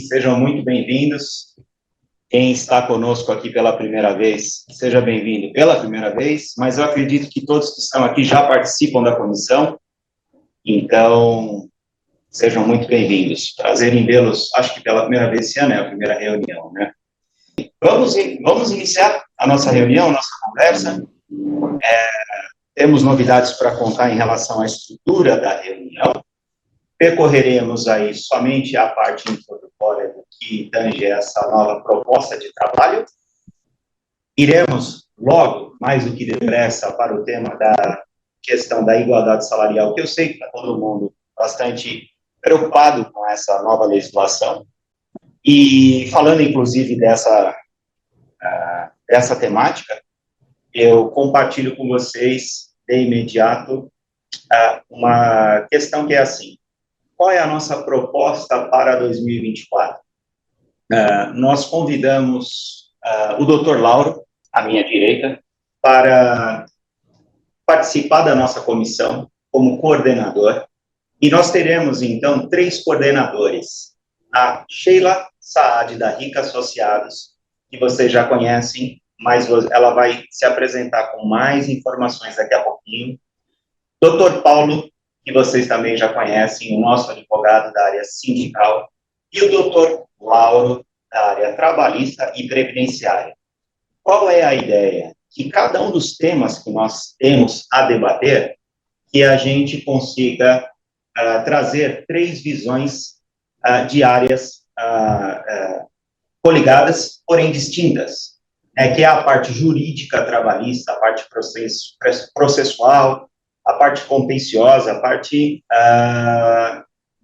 sejam muito bem-vindos. Quem está conosco aqui pela primeira vez, seja bem-vindo pela primeira vez, mas eu acredito que todos que estão aqui já participam da comissão, então, sejam muito bem-vindos. Prazer em vê-los, acho que pela primeira vez esse ano é a primeira reunião, né? Vamos iniciar a nossa reunião, a nossa conversa. Temos novidades para contar em relação à estrutura da reunião. Percorreremos aí somente a parte introdutória do que tange essa nova proposta de trabalho. Iremos logo, mais do que depressa, para o tema da questão da igualdade salarial, que eu sei que está todo mundo bastante preocupado com essa nova legislação. E falando, inclusive, dessa temática, eu compartilho com vocês, de imediato, uma questão que é assim: qual é a nossa proposta para 2024? Nós convidamos o Dr. Lauro, à minha direita, para participar da nossa comissão como coordenador, e nós teremos, então, 3 coordenadores. A Sheila Saad, da RICA Associados, que vocês já conhecem, mas ela vai se apresentar com mais informações daqui a pouquinho. Dr. Paulo, que vocês também já conhecem, o nosso advogado da área sindical, e o Dr. Lauro, da área trabalhista e previdenciária. Qual é a ideia? Que cada um dos temas que nós temos a debater, que a gente consiga trazer 3 visões de áreas coligadas, porém distintas, que é a parte jurídica trabalhista, a parte processual, a parte contenciosa, a parte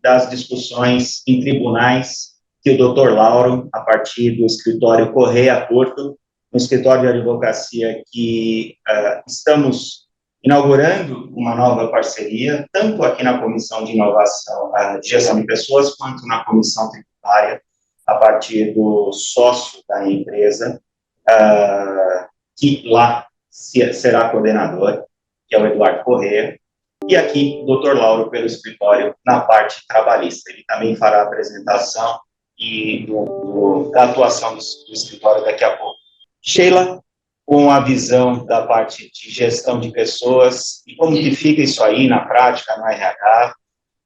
das discussões em tribunais, que o Dr. Lauro, a partir do escritório Correia Porto, um escritório de advocacia que estamos inaugurando uma nova parceria, tanto aqui na Comissão de Inovação, de Gestão de Pessoas, quanto na Comissão Tributária, a partir do sócio da empresa, que lá será coordenador, que é o Eduardo Corrêa, e aqui o Dr. Lauro pelo escritório na parte trabalhista. Ele também fará a apresentação da atuação do escritório daqui a pouco. Sheila, com a visão da parte de gestão de pessoas e como que fica isso aí na prática, no RH.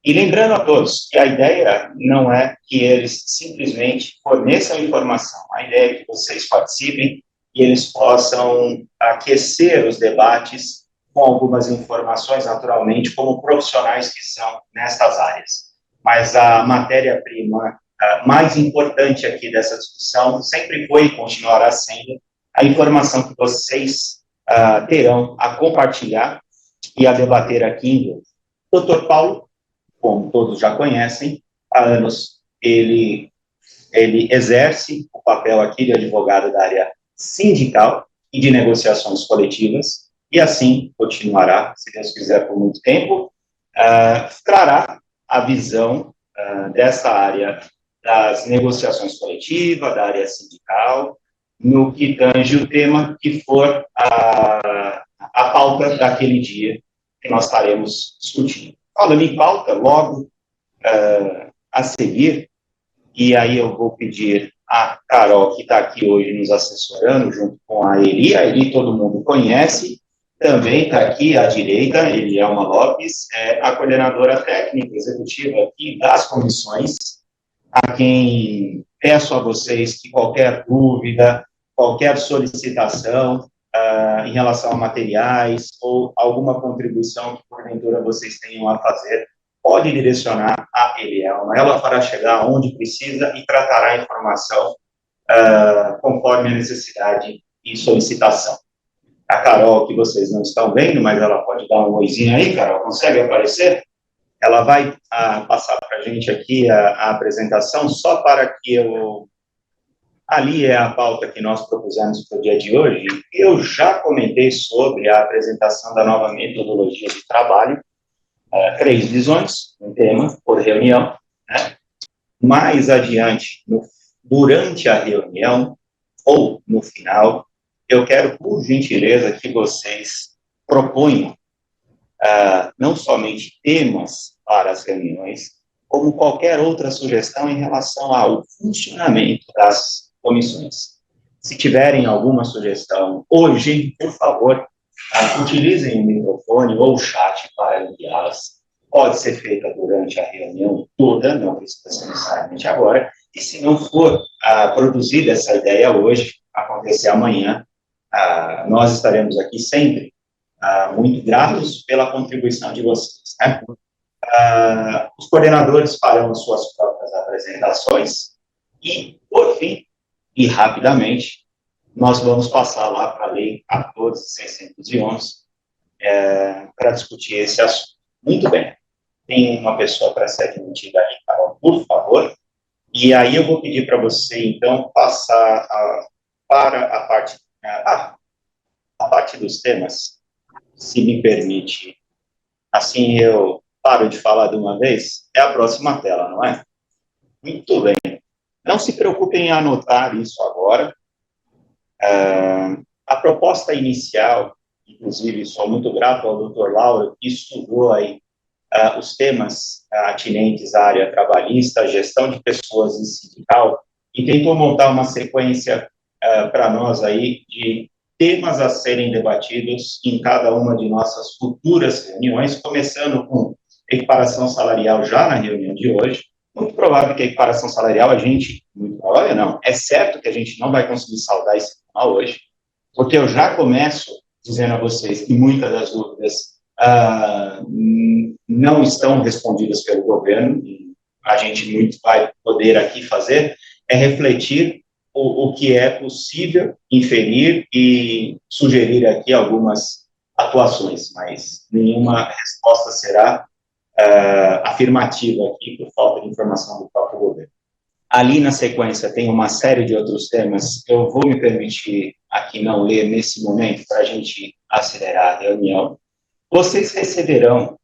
E lembrando a todos que a ideia não é que eles simplesmente forneçam informação, a ideia é que vocês participem e eles possam aquecer os debates com algumas informações, naturalmente, como profissionais que são nestas áreas. Mas a matéria-prima mais importante aqui dessa discussão sempre foi e continuará sendo a informação que vocês terão a compartilhar e a debater aqui em grupo. Dr. Paulo, como todos já conhecem, há anos ele exerce o papel aqui de advogado da área sindical e de negociações coletivas, e assim continuará, se Deus quiser, por muito tempo. Trará a visão dessa área das negociações coletivas, da área sindical, no que tange o tema que for a pauta daquele dia que nós estaremos discutindo. Falando em pauta, logo a seguir, e aí eu vou pedir a Carol, que está aqui hoje nos assessorando, junto com a Eli todo mundo conhece, também está aqui à direita, Elielma Lopes, a coordenadora técnica executiva aqui das comissões, a quem peço a vocês que qualquer dúvida, qualquer solicitação em relação a materiais ou alguma contribuição que, porventura, vocês tenham a fazer, pode direcionar a Elielma. Ela fará chegar onde precisa e tratará a informação conforme a necessidade e solicitação. A Carol, que vocês não estão vendo, mas ela pode dar um oizinho aí, Carol, consegue aparecer? Ela vai passar para a gente aqui a apresentação, só para que eu... Ali é a pauta que nós propusemos para o dia de hoje. Eu já comentei sobre a apresentação da nova metodologia de trabalho, 3 visões, um tema por reunião, né? Mais adiante, durante a reunião, ou no final, eu quero, por gentileza, que vocês proponham não somente temas para as reuniões, como qualquer outra sugestão em relação ao funcionamento das comissões. Se tiverem alguma sugestão hoje, por favor, utilizem o microfone ou o chat para enviá-las. Pode ser feita durante a reunião toda, não precisa ser necessariamente agora, e se não for produzida essa ideia hoje, acontecer amanhã, nós estaremos aqui sempre muito gratos pela contribuição de vocês, né? Os coordenadores farão as suas próprias apresentações e, por fim, e rapidamente, nós vamos passar lá para a Lei 14.611 para discutir esse assunto. Muito bem. Tem uma pessoa para ser admitida aí, Carol, por favor. E aí eu vou pedir para você, então, passar para a parte dos temas, se me permite. Assim eu paro de falar de uma vez. É a próxima tela, não é? Muito bem. Não se preocupem em anotar isso agora. A proposta inicial, inclusive, sou muito grato ao Dr. Lauro, que estudou aí os temas atinentes à área trabalhista, gestão de pessoas em sindical, e tentou montar uma sequência para nós aí de temas a serem debatidos em cada uma de nossas futuras reuniões, começando com equiparação salarial já na reunião de hoje. Muito provável que a equiparação salarial muito provável não, é certo que a gente não vai conseguir saldar esse tema hoje, porque eu já começo dizendo a vocês que muitas das dúvidas não estão respondidas pelo governo, e a gente muito vai poder aqui fazer é refletir o que é possível inferir e sugerir aqui algumas atuações, mas nenhuma resposta será afirmativa aqui por falta de informação do próprio governo. Ali na sequência tem uma série de outros temas, eu vou me permitir aqui não ler nesse momento para a gente acelerar a reunião. Vocês receberão,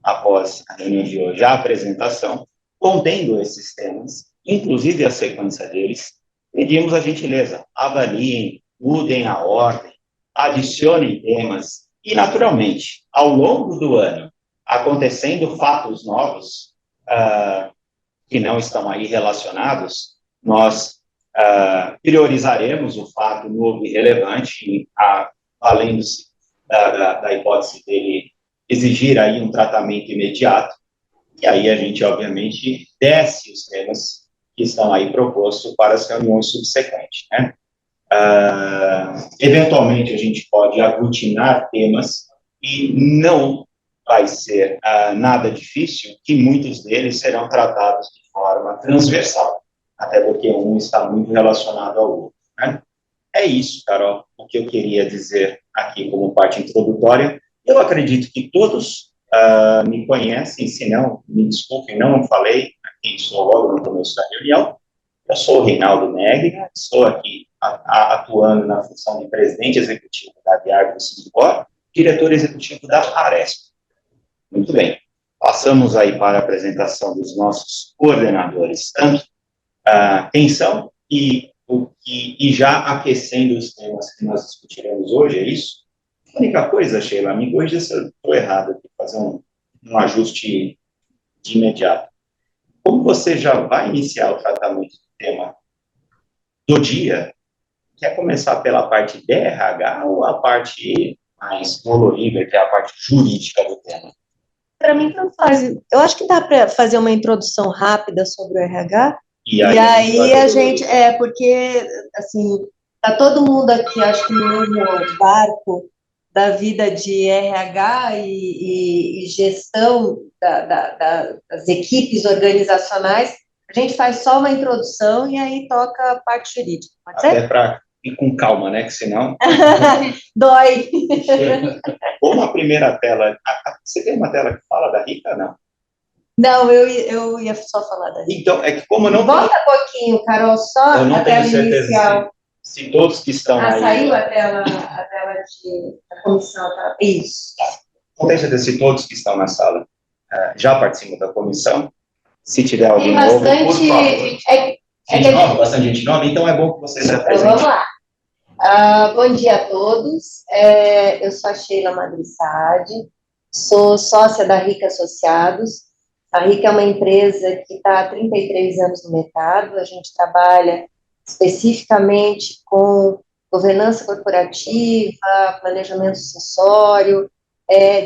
após a reunião de hoje, a apresentação contendo esses temas, inclusive a sequência deles. Pedimos a gentileza, avaliem, mudem a ordem, adicionem temas e, naturalmente, ao longo do ano, acontecendo fatos novos que não estão aí relacionados, nós priorizaremos o fato novo e relevante, valendo-se da hipótese dele exigir aí um tratamento imediato, e aí a gente, obviamente, desce os temas que estão aí propostos para as reuniões subsequentes, né? Eventualmente, a gente pode aglutinar temas e não vai ser nada difícil que muitos deles serão tratados de forma transversal, até porque um está muito relacionado ao outro, né? É isso, Carol, o que eu queria dizer aqui como parte introdutória. Eu acredito que todos me conhecem, se não, me desculpem, não falei quem sou logo no começo da reunião. Eu sou o Reinaldo Negri, estou aqui atuando na função de presidente executivo da Diargo do Sindicor, diretor executivo da Aresp. Muito bem, passamos aí para a apresentação dos nossos coordenadores, tanto quem são e já aquecendo os temas que nós discutiremos hoje, é isso? A única coisa, Sheila, me corrija se eu estou errado aqui, fazer um ajuste de imediato. Como você já vai iniciar o tratamento do tema do dia, quer começar pela parte de RH ou a parte mais dolorida, que é a parte jurídica do tema? Para mim, não faz. Eu acho que dá para fazer uma introdução rápida sobre o RH. E aí a gente, porque, assim, tá todo mundo aqui, acho que no mesmo barco da vida de RH e gestão das equipes organizacionais. A gente faz só uma introdução e aí toca a parte jurídica, pode ser? Até para ir com calma, né, que senão... Dói. Ou uma primeira tela, você tem uma tela que fala da Rica, não? Não, eu ia só falar da Rica. Então, é que como não... Volta um pouquinho, Carol, só eu não a tenho tela certeza inicial. Se todos que estão aí... Saiu a tela da comissão, tá? Isso. Não tenho certeza se todos que estão na sala já participam da comissão. Se tiver alguém novo, por favor. Bastante gente nova, então é bom que vocês se apresentem. Então, vamos lá. Bom dia a todos. Eu sou a Sheila Madri Saad, sou sócia da Rica Associados, A RIC é uma empresa que está há 33 anos no mercado, a gente trabalha especificamente com governança corporativa, planejamento sucessório,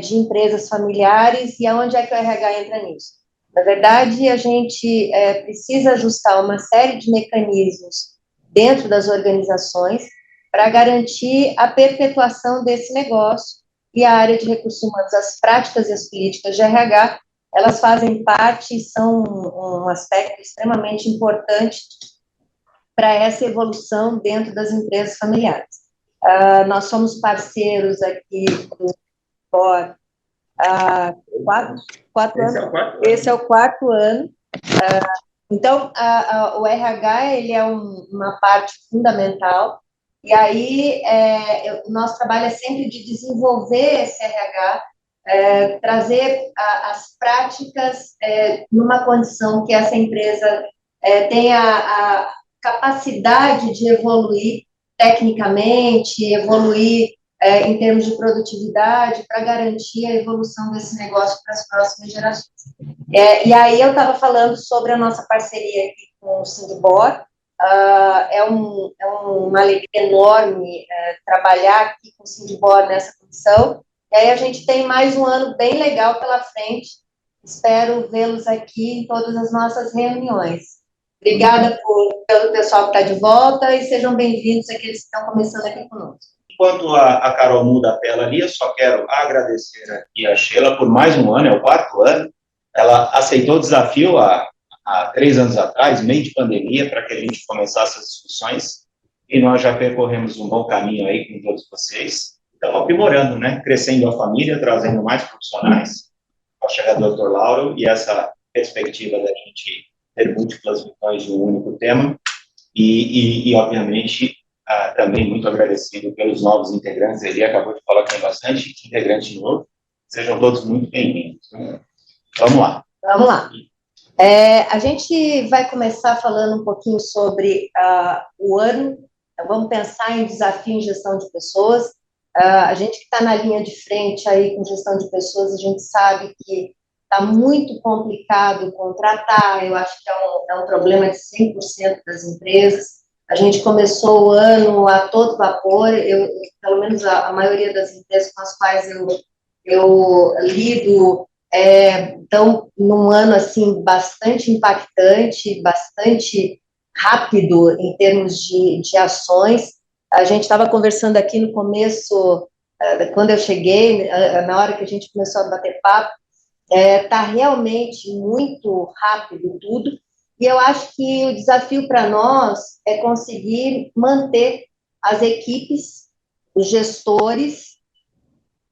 de empresas familiares, e aonde é que o RH entra nisso? Na verdade, a gente precisa ajustar uma série de mecanismos dentro das organizações para garantir a perpetuação desse negócio, e a área de recursos humanos, as práticas e as políticas de RH, elas fazem parte e são um aspecto extremamente importante para essa evolução dentro das empresas familiares. Nós somos parceiros aqui do COR há 4 anos. Esse é o quarto ano. Então, o RH ele é uma parte fundamental, e aí o nosso trabalho é sempre de desenvolver esse RH, trazer as práticas numa condição que essa empresa tenha a capacidade de evoluir tecnicamente, evoluir em termos de produtividade, para garantir a evolução desse negócio para as próximas gerações. E aí eu estava falando sobre a nossa parceria aqui com o Sindbor. É uma alegria enorme trabalhar aqui com o Sindbor nessa condição. E aí a gente tem mais um ano bem legal pela frente. Espero vê-los aqui em todas as nossas reuniões. Obrigada pelo pessoal que está de volta, e sejam bem-vindos aqueles que estão começando aqui conosco. Enquanto a Carol muda a tela ali, eu só quero agradecer aqui a Sheila por mais um ano, é o quarto ano. Ela aceitou o desafio há 3 anos atrás, meio de pandemia, para que a gente começasse as discussões, e nós já percorremos um bom caminho aí com todos vocês. Estamos aprimorando, né? Crescendo a família, trazendo mais profissionais, ao chegar do Dr. Lauro, e essa perspectiva da gente ter múltiplas visões de um único tema, e obviamente, também muito agradecido pelos novos integrantes. Ele acabou de falar que tem bastante integrante novo. Sejam todos muito bem-vindos. Vamos lá. Vamos lá. A gente vai começar falando um pouquinho sobre o ano. Então, vamos pensar em desafio em gestão de pessoas. A gente que está na linha de frente aí com gestão de pessoas, a gente sabe que está muito complicado contratar. Eu acho que é um problema de 100% das empresas. A gente começou o ano a todo vapor. Pelo menos a maioria das empresas com as quais eu lido estão num ano assim bastante impactante, bastante rápido em termos de ações. A gente estava conversando aqui no começo, quando eu cheguei, na hora que a gente começou a bater papo, está realmente muito rápido tudo, e eu acho que o desafio para nós é conseguir manter as equipes, os gestores,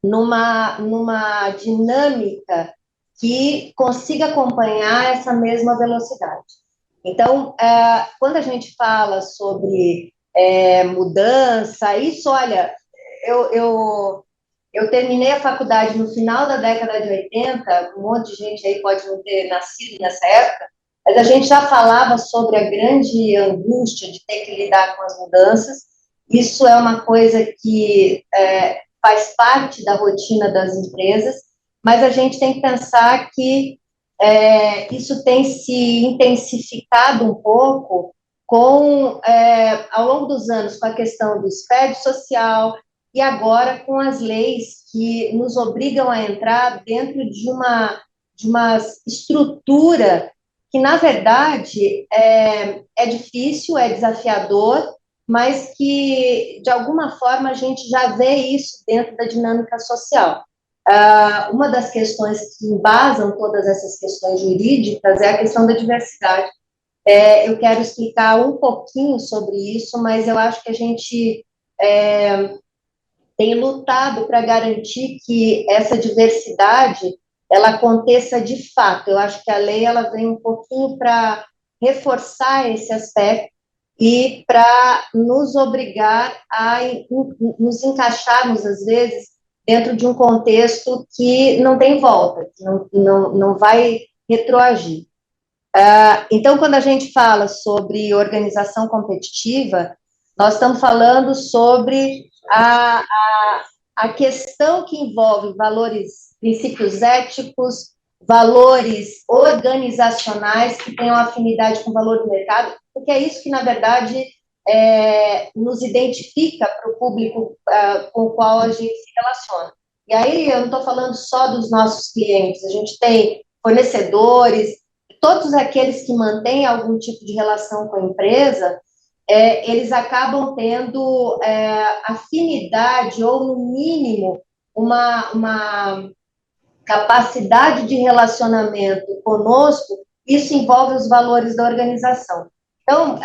numa dinâmica que consiga acompanhar essa mesma velocidade. Então, quando a gente fala sobre mudança, isso, olha, eu terminei a faculdade no final da década de 80, um monte de gente aí pode não ter nascido nessa época, mas a gente já falava sobre a grande angústia de ter que lidar com as mudanças. Isso é uma coisa que faz parte da rotina das empresas, mas a gente tem que pensar que isso tem se intensificado um pouco ao longo dos anos, com a questão do SPED social, e agora com as leis que nos obrigam a entrar dentro de uma estrutura que, na verdade, é difícil, é desafiador, mas que, de alguma forma, a gente já vê isso dentro da dinâmica social. Uma das questões que embasam todas essas questões jurídicas é a questão da diversidade. Eu quero explicar um pouquinho sobre isso, mas eu acho que a gente tem lutado para garantir que essa diversidade ela aconteça de fato. Eu acho que a lei ela vem um pouquinho para reforçar esse aspecto e para nos obrigar a nos encaixarmos, às vezes, dentro de um contexto que não tem volta, que não vai retroagir. Então, quando a gente fala sobre organização competitiva, nós estamos falando sobre a questão que envolve valores, princípios éticos, valores organizacionais que tenham afinidade com o valor do mercado, porque é isso que, na verdade, nos identifica para o público com o qual a gente se relaciona. E aí, eu não estou falando só dos nossos clientes, a gente tem fornecedores, todos aqueles que mantêm algum tipo de relação com a empresa, eles acabam tendo afinidade, ou, no mínimo, uma capacidade de relacionamento conosco. Isso envolve os valores da organização. Então,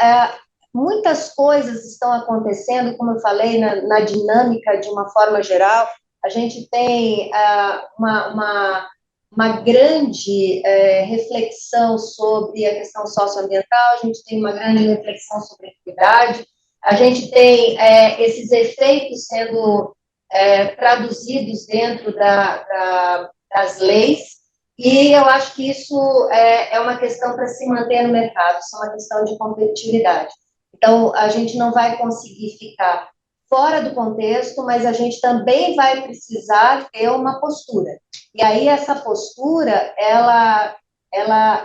muitas coisas estão acontecendo, como eu falei, na dinâmica de uma forma geral. A gente tem uma grande reflexão sobre a questão socioambiental, a gente tem uma grande reflexão sobre a equidade, a gente tem esses efeitos sendo traduzidos dentro das leis, e eu acho que isso é uma questão para se manter no mercado, isso é uma questão de competitividade. Então, a gente não vai conseguir ficar fora do contexto, mas a gente também vai precisar ter uma postura. E aí, essa postura,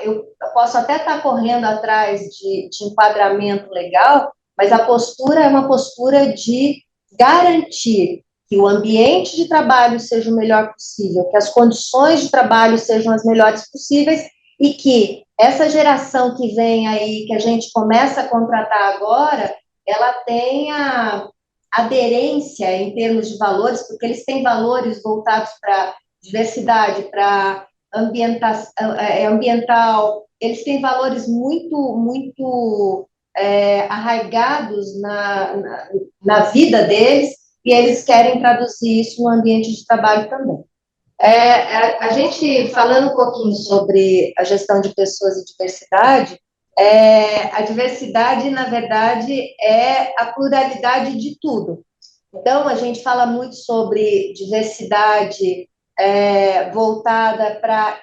eu posso até estar correndo atrás de enquadramento legal, mas a postura é uma postura de garantir que o ambiente de trabalho seja o melhor possível, que as condições de trabalho sejam as melhores possíveis e que essa geração que vem aí, que a gente começa a contratar agora, ela tenha aderência em termos de valores, porque eles têm valores voltados para diversidade, para ambiental, eles têm valores muito arraigados na vida deles, e eles querem traduzir isso no ambiente de trabalho também. A gente, falando um pouquinho sobre a gestão de pessoas e diversidade, a diversidade, na verdade, é a pluralidade de tudo. Então, a gente fala muito sobre diversidade voltada para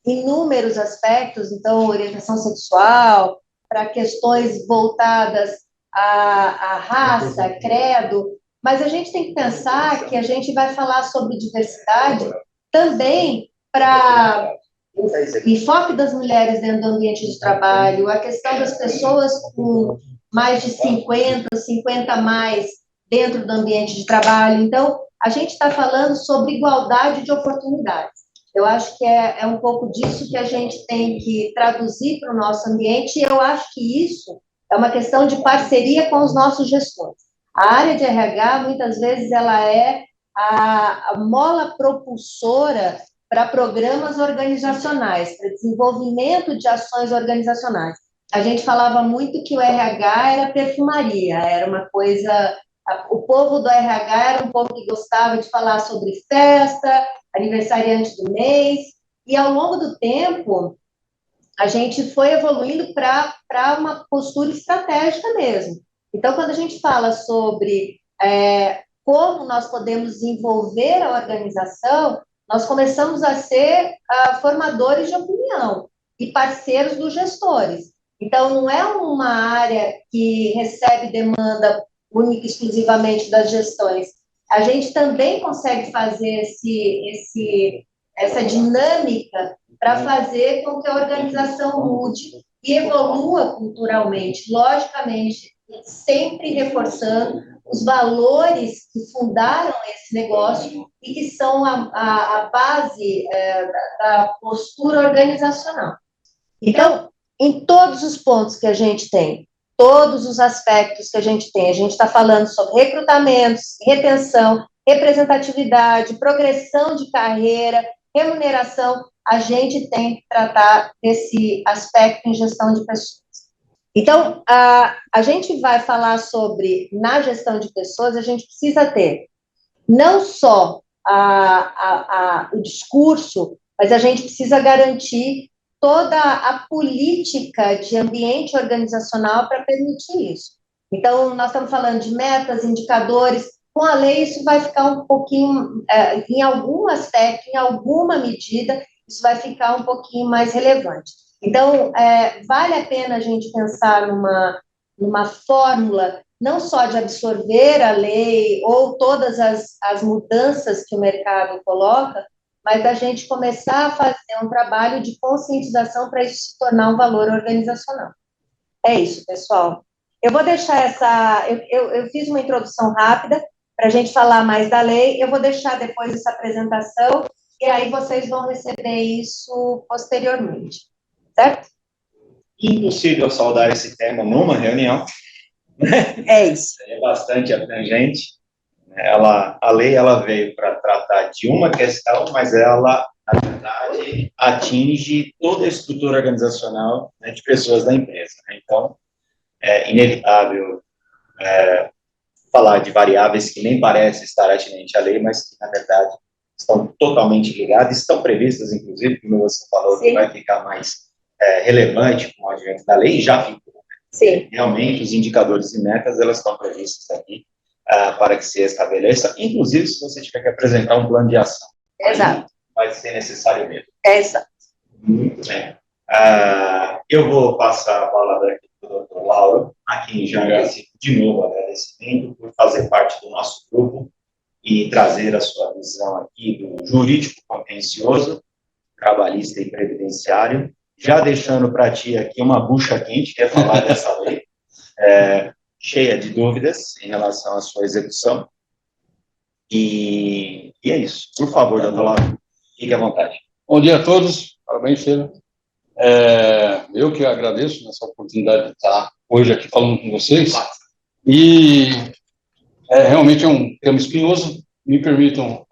inúmeros aspectos, então, orientação sexual, para questões voltadas à raça, credo, mas a gente tem que pensar que a gente vai falar sobre diversidade também para o enfoque das mulheres dentro do ambiente de trabalho, a questão das pessoas com mais de 50 mais dentro do ambiente de trabalho. Então, a gente está falando sobre igualdade de oportunidades. Eu acho que é um pouco disso que a gente tem que traduzir para o nosso ambiente, e eu acho que isso é uma questão de parceria com os nossos gestores. A área de RH, muitas vezes, ela é a mola propulsora para programas organizacionais, para desenvolvimento de ações organizacionais. A gente falava muito que o RH era perfumaria, era uma coisa... O povo do RH era um povo que gostava de falar sobre festa, aniversariante do mês, e ao longo do tempo, a gente foi evoluindo para uma postura estratégica mesmo. Então, quando a gente fala sobre como nós podemos desenvolver a organização, nós começamos a ser formadores de opinião e parceiros dos gestores. Então, não é uma área que recebe demanda única e exclusivamente das gestões. A gente também consegue fazer essa dinâmica para fazer com que a organização mude e evolua culturalmente, logicamente, sempre reforçando os valores que fundaram esse negócio e que são a base da postura organizacional. Então, em todos os pontos que a gente tem, todos os aspectos que a gente tem, a gente está falando sobre recrutamentos, retenção, representatividade, progressão de carreira, remuneração, a gente tem que tratar desse aspecto em gestão de pessoas. Então, a gente vai falar sobre, na gestão de pessoas, a gente precisa ter não só o discurso, mas a gente precisa garantir toda a política de ambiente organizacional para permitir isso. Então, nós estamos falando de metas, indicadores. Com a lei, isso vai ficar um pouquinho, em algum aspecto, em alguma medida, isso vai ficar um pouquinho mais relevante. Então, vale a pena a gente pensar numa fórmula não só de absorver a lei ou todas as mudanças que o mercado coloca, mas da gente começar a fazer um trabalho de conscientização para isso se tornar um valor organizacional. É isso, pessoal. Eu vou deixar essa... Eu fiz uma introdução rápida para a gente falar mais da lei, eu vou deixar depois essa apresentação, e aí vocês vão receber isso posteriormente, certo? Impossível saudar esse tema numa reunião. É isso. É bastante abrangente. A lei veio para tratar de uma questão, mas ela, na verdade, atinge toda a estrutura organizacional, né, de pessoas da empresa. Então, é inevitável falar de variáveis que nem parecem estar atinentes à lei, mas que, na verdade, estão totalmente ligadas, estão previstas, inclusive, como você falou, Sim. que vai ficar mais relevante com o advento da lei, e já ficou. Sim. Realmente, os indicadores e metas, elas estão previstas aqui para que se estabeleça, inclusive se você tiver que apresentar um plano de ação. Exato. Vai ser necessário mesmo. Exato. Muito bem. Eu vou passar a palavra aqui para o Dr. Lauro, a quem já agradeci de novo agradecimento por fazer parte do nosso grupo e trazer a sua visão aqui do jurídico contencioso, trabalhista e previdenciário, já deixando para ti aqui uma bucha quente, que é falar dessa lei, cheia de dúvidas em relação à sua execução. E é isso. Por favor, doutor Lauro, fique à vontade. Bom dia a todos. Parabéns, Sheila. Eu que agradeço essa oportunidade de estar hoje aqui falando com vocês. E realmente é um tema espinhoso. Me permitam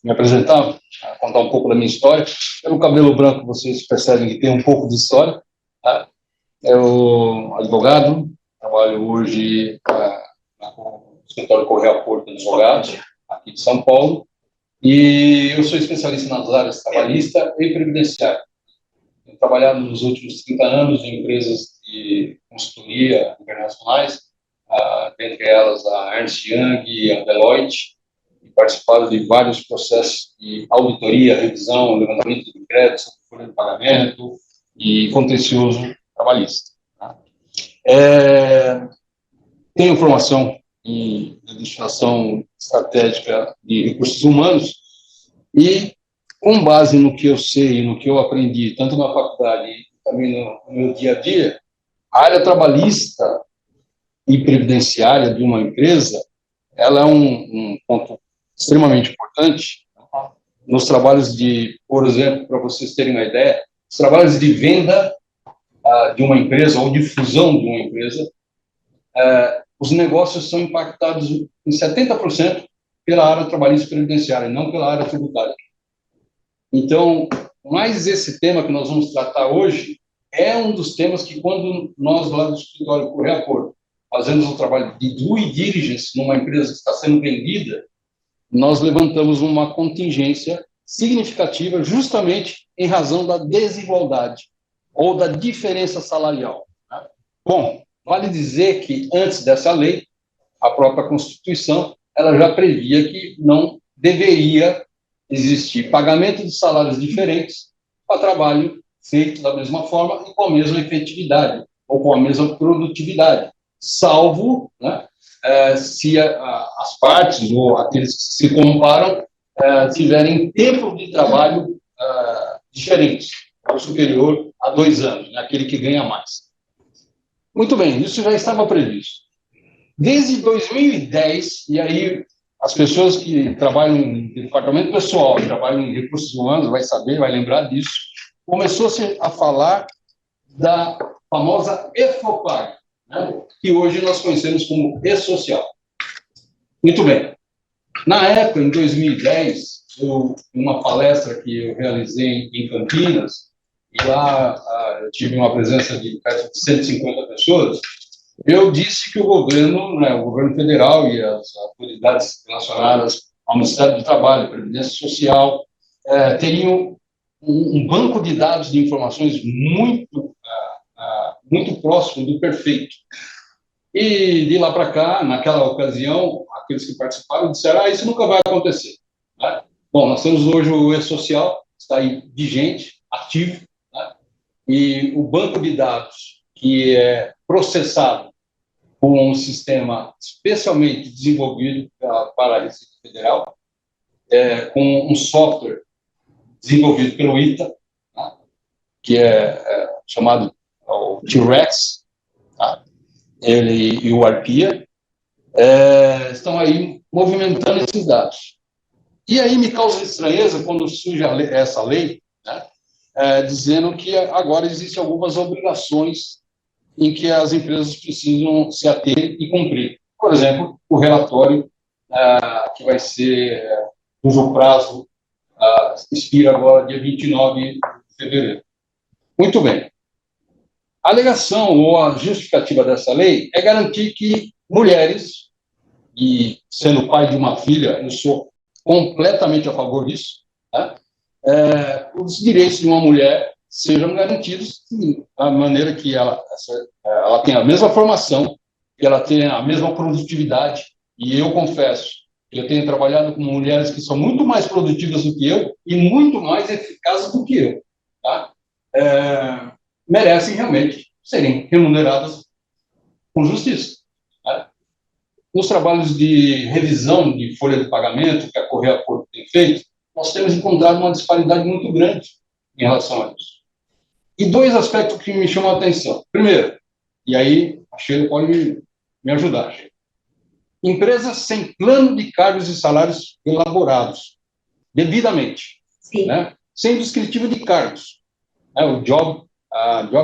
me apresentar, contar um pouco da minha história. Pelo cabelo branco, vocês percebem que tem um pouco de história. Tá? Eu advogado, trabalho hoje no escritório Correia Porto de Advogados, aqui de São Paulo, e eu sou especialista nas áreas trabalhista e previdenciária. Tenho trabalhado nos últimos 30 anos em empresas de consultoria internacionais, dentre elas a Ernst Young e a Deloitte, e participado de vários processos de auditoria, revisão, levantamento de crédito, folha de pagamento e contencioso trabalhista. Tá? Tenho formação em administração estratégica de recursos humanos e, com base no que eu sei e no que eu aprendi, tanto na faculdade e também no meu dia a dia, a área trabalhista e previdenciária de uma empresa, ela é um ponto extremamente importante nos trabalhos de, por exemplo, para vocês terem uma ideia, os trabalhos de venda de uma empresa ou de fusão de uma empresa, os negócios são impactados em 70% pela área trabalhista e previdenciária, e não pela área tributária. Então, mais esse tema que nós vamos tratar hoje é um dos temas que, quando nós lá do escritório Correia Porto fazemos um trabalho de due diligence numa empresa que está sendo vendida, nós levantamos uma contingência significativa justamente em razão da desigualdade ou da diferença salarial. Né? Bom, vale dizer que, antes dessa lei, a própria Constituição ela já previa que não deveria existir pagamento de salários diferentes para trabalho feito da mesma forma e com a mesma efetividade ou com a mesma produtividade, salvo, né, se as partes ou aqueles que se comparam tiverem tempo de trabalho diferentes, ou superior a 2 anos, né, aquele que ganha mais. Muito bem, isso já estava previsto. Desde 2010, e aí as pessoas que trabalham em departamento pessoal, trabalham em recursos humanos, vai saber, vai lembrar disso, começou-se a falar da famosa EFOPAG, né, que hoje nós conhecemos como E-Social. Muito bem. Na época, em 2010, uma palestra que eu realizei em Campinas, e lá eu tive uma presença de perto de 150 pessoas, eu disse que o governo, né, o governo federal e as autoridades relacionadas ao Ministério do Trabalho, Previdência Social, teriam um banco de dados de informações muito próximo do perfeito. E de lá para cá, naquela ocasião, aqueles que participaram disseram: isso nunca vai acontecer. Né? Bom, nós temos hoje o E-Social, está aí vigente, ativo, né? E o banco de dados que é processado com um sistema especialmente desenvolvido para a Receita Federal, com um software desenvolvido pelo ITA, tá? Que é chamado o T-Rex, tá? Ele e o ARPIA, estão aí movimentando esses dados. E aí me causa estranheza quando surge essa lei, né, dizendo que agora existem algumas obrigações em que as empresas precisam se ater e cumprir. Por exemplo, o relatório que vai ser, cujo prazo expira agora dia 29 de fevereiro. Muito bem. A alegação ou a justificativa dessa lei é garantir que mulheres, e sendo pai de uma filha, eu sou completamente a favor disso, tá? Os direitos de uma mulher sejam garantidos da maneira que ela tenha a mesma formação, que ela tenha a mesma produtividade. E eu confesso que eu tenho trabalhado com mulheres que são muito mais produtivas do que eu e muito mais eficazes do que eu, tá? Merecem realmente serem remuneradas com justiça, tá? Nos trabalhos de revisão de folha de pagamento que a Correia Porto tem feito, nós temos encontrado uma disparidade muito grande em relação a isso. E dois aspectos que me chamam a atenção. Primeiro, e aí a Sheila pode me ajudar, Sheila. Empresas sem plano de cargos e salários elaborados devidamente, né? Sem descritivo de cargos, né? O job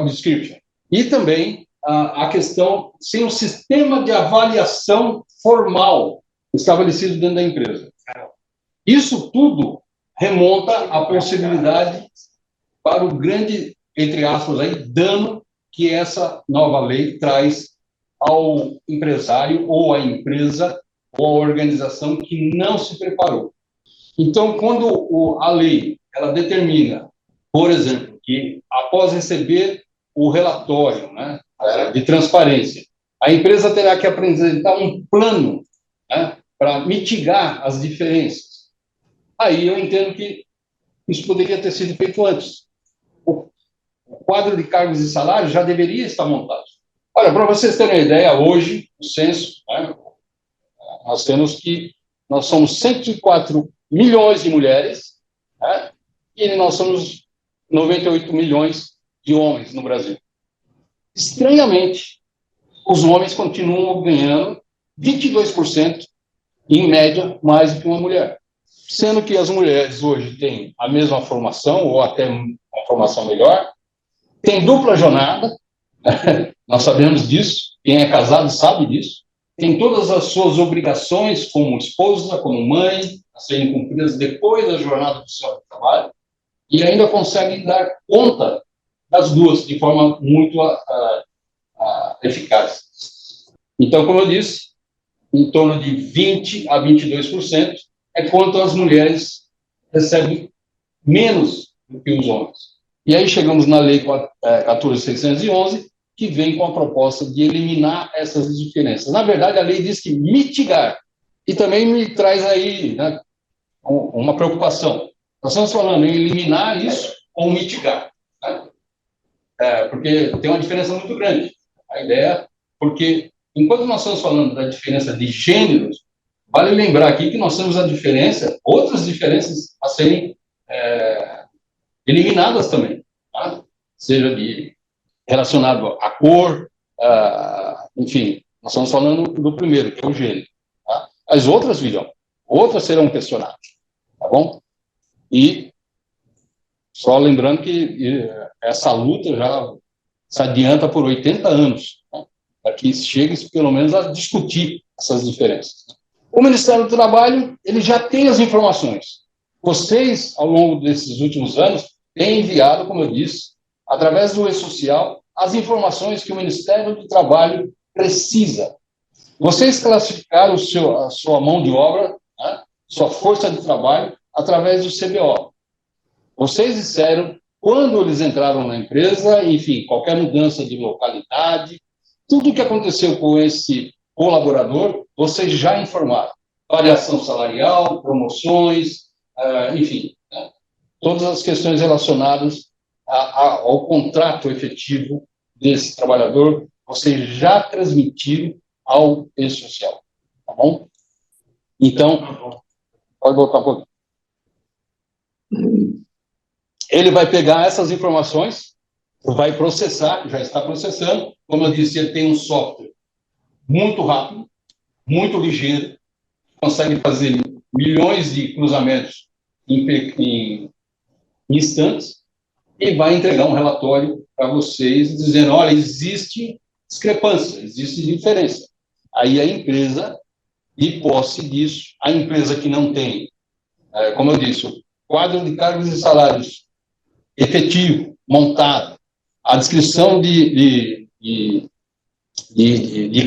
description. E também a questão sem um sistema de avaliação formal estabelecido dentro da empresa. Isso tudo remonta à possibilidade para o grande, entre aspas, aí, dano que essa nova lei traz ao empresário ou à empresa ou à organização que não se preparou. Então, quando a lei ela determina, por exemplo, que após receber o relatório, né, de transparência, a empresa terá que apresentar um plano, né, para mitigar as diferenças. Aí eu entendo que isso poderia ter sido feito antes. O quadro de cargos e salários já deveria estar montado. Olha, para vocês terem uma ideia, hoje, o censo, né, nós temos que nós somos 104 milhões de mulheres, né, e nós somos 98 milhões de homens no Brasil. Estranhamente, os homens continuam ganhando 22%, em média, mais do que uma mulher. Sendo que as mulheres hoje têm a mesma formação, ou até uma formação melhor, têm dupla jornada, nós sabemos disso, quem é casado sabe disso, tem todas as suas obrigações como esposa, como mãe, a serem cumpridas depois da jornada do seu trabalho, e ainda conseguem dar conta das duas de forma muito eficaz. Então, como eu disse, em torno de 20% a 22% é quanto as mulheres recebem menos do que os homens. E aí chegamos na Lei 14.611, que vem com a proposta de eliminar essas diferenças. Na verdade, a lei diz que mitigar. E também me traz aí, né, uma preocupação. Nós estamos falando em eliminar isso ou mitigar, né? Porque tem uma diferença muito grande. A ideia, porque enquanto nós estamos falando da diferença de gêneros, vale lembrar aqui que nós temos outras diferenças a serem eliminadas também, tá? Seja relacionado à cor, enfim, nós estamos falando do primeiro, que é o gênero. Tá? As outras virão, outras serão questionadas, tá bom? E só lembrando que essa luta já se adianta por 80 anos, né, para que chegue pelo menos a discutir essas diferenças. O Ministério do Trabalho, ele já tem as informações. Vocês, ao longo desses últimos anos, têm enviado, como eu disse, através do E-Social, as informações que o Ministério do Trabalho precisa. Vocês classificaram a sua mão de obra, né, sua força de trabalho, através do CBO. Vocês disseram quando eles entraram na empresa, enfim, qualquer mudança de localidade, tudo o que aconteceu com esse colaborador, vocês já informaram. Variação salarial, promoções, enfim, né, todas as questões relacionadas ao contrato efetivo desse trabalhador, vocês já transmitiram ao E-Social, tá bom? Então, pode voltar um pouquinho. Ele vai pegar essas informações, vai processar, já está processando. Como eu disse, ele tem um software muito rápido, muito ligeiro, consegue fazer milhões de cruzamentos em instantes, e vai entregar um relatório para vocês, dizendo, olha, existe discrepância, existe diferença. Aí a empresa, de posse disso, a empresa que não tem, como eu disse, o quadro de cargos e salários efetivo, montado, a descrição de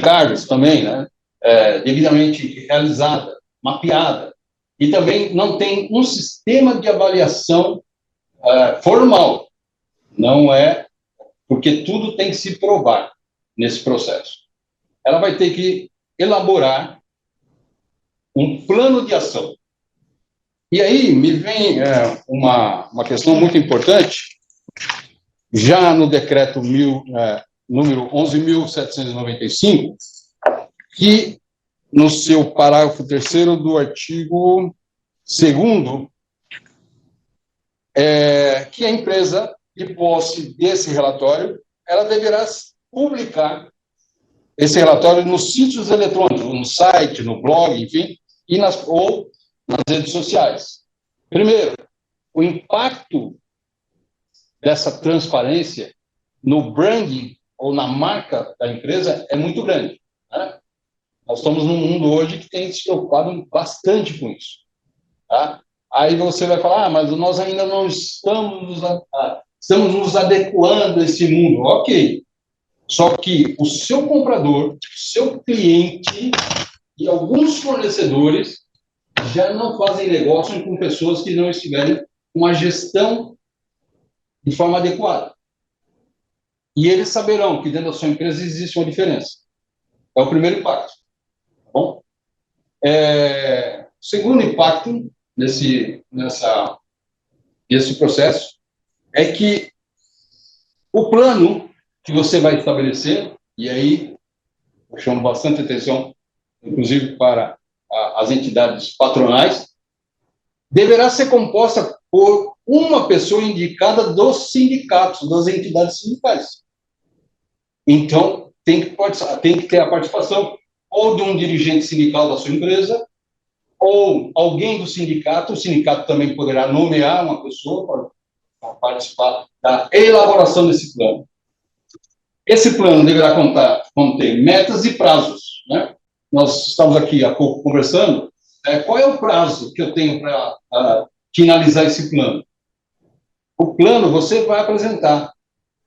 cargos também, né, devidamente realizada, mapeada, e também não tem um sistema de avaliação formal, não é, porque tudo tem que se provar nesse processo. Ela vai ter que elaborar um plano de ação. E aí me vem uma questão muito importante, já no decreto número 11.795, que no seu parágrafo 3º do artigo 2º, que a empresa, de posse desse relatório, ela deverá publicar esse relatório nos sítios eletrônicos, no site, no blog, enfim, ou nas redes sociais. Primeiro, o impacto dessa transparência no branding ou na marca da empresa é muito grande, né? Nós estamos num mundo hoje que tem se preocupado bastante com isso, tá? Aí você vai falar, mas nós ainda não estamos nos adequando a esse mundo. Ok. Só que o seu comprador, o seu cliente e alguns fornecedores já não fazem negócio com pessoas que não estiverem com a gestão de forma adequada. E eles saberão que dentro da sua empresa existe uma diferença. É o primeiro impacto. Tá bom? O segundo impacto nesse processo é que o plano que você vai estabelecer, e aí eu chamo bastante atenção, inclusive para as entidades patronais, deverá ser composta por uma pessoa indicada dos sindicatos, das entidades sindicais. Então, tem que ter a participação ou de um dirigente sindical da sua empresa, ou alguém do sindicato. O sindicato também poderá nomear uma pessoa para participar da elaboração desse plano. Esse plano deverá conter metas e prazos, né? Nós estamos aqui há pouco conversando. Qual é o prazo que eu tenho para finalizar esse plano? O plano você vai apresentar.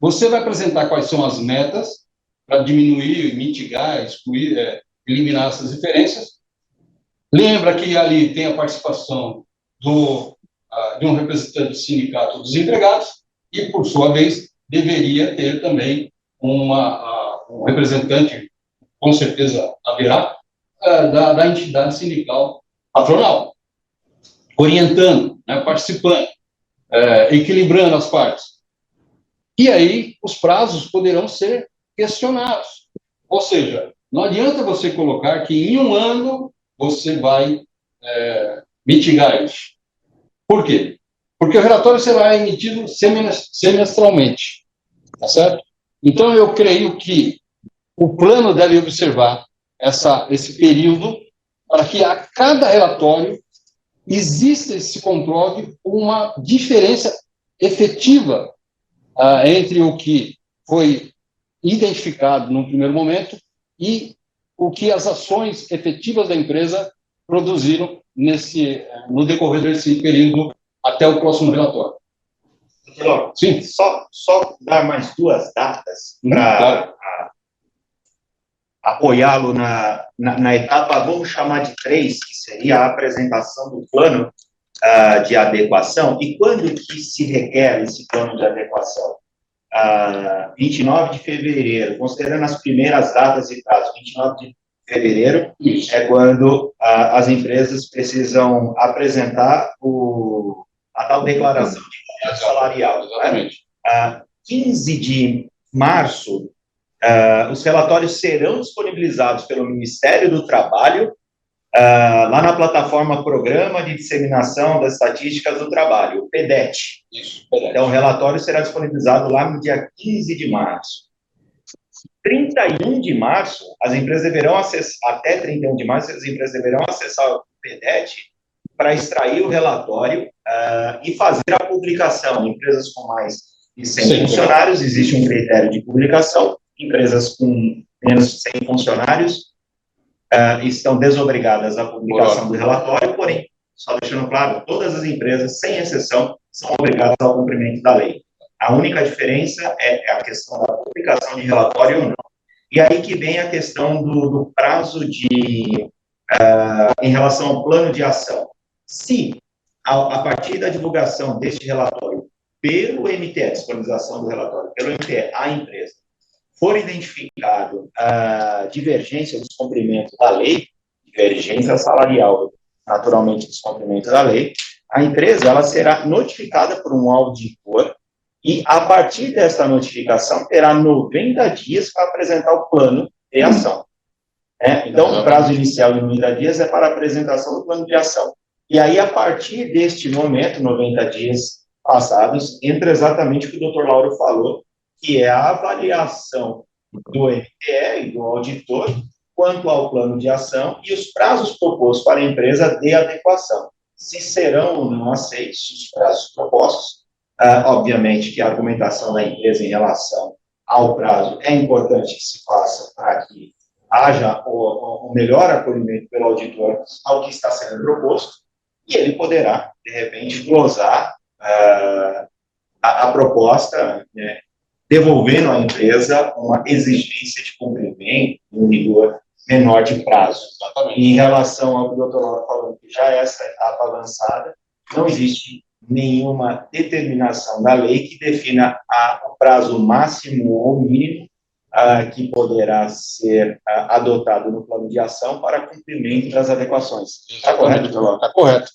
Você vai apresentar quais são as metas para diminuir, mitigar, excluir, eliminar essas diferenças. Lembra que ali tem a participação de um representante do sindicato dos empregados e, por sua vez, deveria ter também um representante, com certeza haverá, da entidade sindical patronal, orientando, né, participando, equilibrando as partes. E aí os prazos poderão ser questionados. Ou seja, não adianta você colocar que em um ano você vai mitigar isso. Por quê? Porque o relatório será emitido semestralmente, tá certo? Então, eu creio que o plano deve observar esse período para que a cada relatório exista esse controle, uma diferença efetiva entre o que foi identificado no primeiro momento e o que as ações efetivas da empresa produziram no decorrer desse período até o próximo relatório. Sim. Só dar mais duas datas para apoiá-lo na etapa, vamos chamar de 3, que seria a apresentação do plano de adequação. E quando que se requer esse plano de adequação? 29 de fevereiro, considerando as primeiras datas e prazos, 29 de fevereiro é quando as empresas precisam apresentar a tal declaração de integridade salarial. Exatamente. 15 de março, os relatórios serão disponibilizados pelo Ministério do Trabalho lá na plataforma Programa de Disseminação das Estatísticas do Trabalho, o PDET. Isso, PDET. Então, o relatório será disponibilizado lá no dia 15 de março. 31 de março, as empresas deverão acessar, até 31 de março, as empresas deverão acessar o PDET para extrair o relatório e fazer a publicação. Empresas com mais de 100 funcionários, existe um critério de publicação. Empresas com menos de 100 funcionários estão desobrigadas da publicação do relatório, porém, só deixando claro, todas as empresas, sem exceção, são obrigadas ao cumprimento da lei. A única diferença é a questão da publicação de relatório ou não. E aí que vem a questão do prazo em relação ao plano de ação. Se, a partir da divulgação deste relatório pelo MTE, disponibilização do relatório pelo MTE à empresa, for identificado a divergência do descumprimento da lei, divergência salarial, naturalmente descumprimento da lei, a empresa ela será notificada por um auditor e, a partir desta notificação, terá 90 dias para apresentar o plano de ação. Então, o prazo inicial de 90 dias é para a apresentação do plano de ação. E aí, a partir deste momento, 90 dias passados, entra exatamente o que o Dr. Lauro falou, que é a avaliação do MTE e do auditor quanto ao plano de ação e os prazos propostos para a empresa de adequação. Se serão ou não aceitos os prazos propostos, obviamente que a argumentação da empresa em relação ao prazo é importante que se faça para que haja o melhor acolhimento pelo auditor ao que está sendo proposto, e ele poderá, de repente, glosar a proposta, né, devolvendo à empresa uma exigência de cumprimento, um rigor menor de prazo. Exatamente. Em relação ao que o Dr. Lauro falou, que já essa etapa avançada, não existe nenhuma determinação da lei que defina o prazo máximo ou mínimo que poderá ser adotado no plano de ação para cumprimento das adequações. Está correto, Dr. Lauro? Está correto.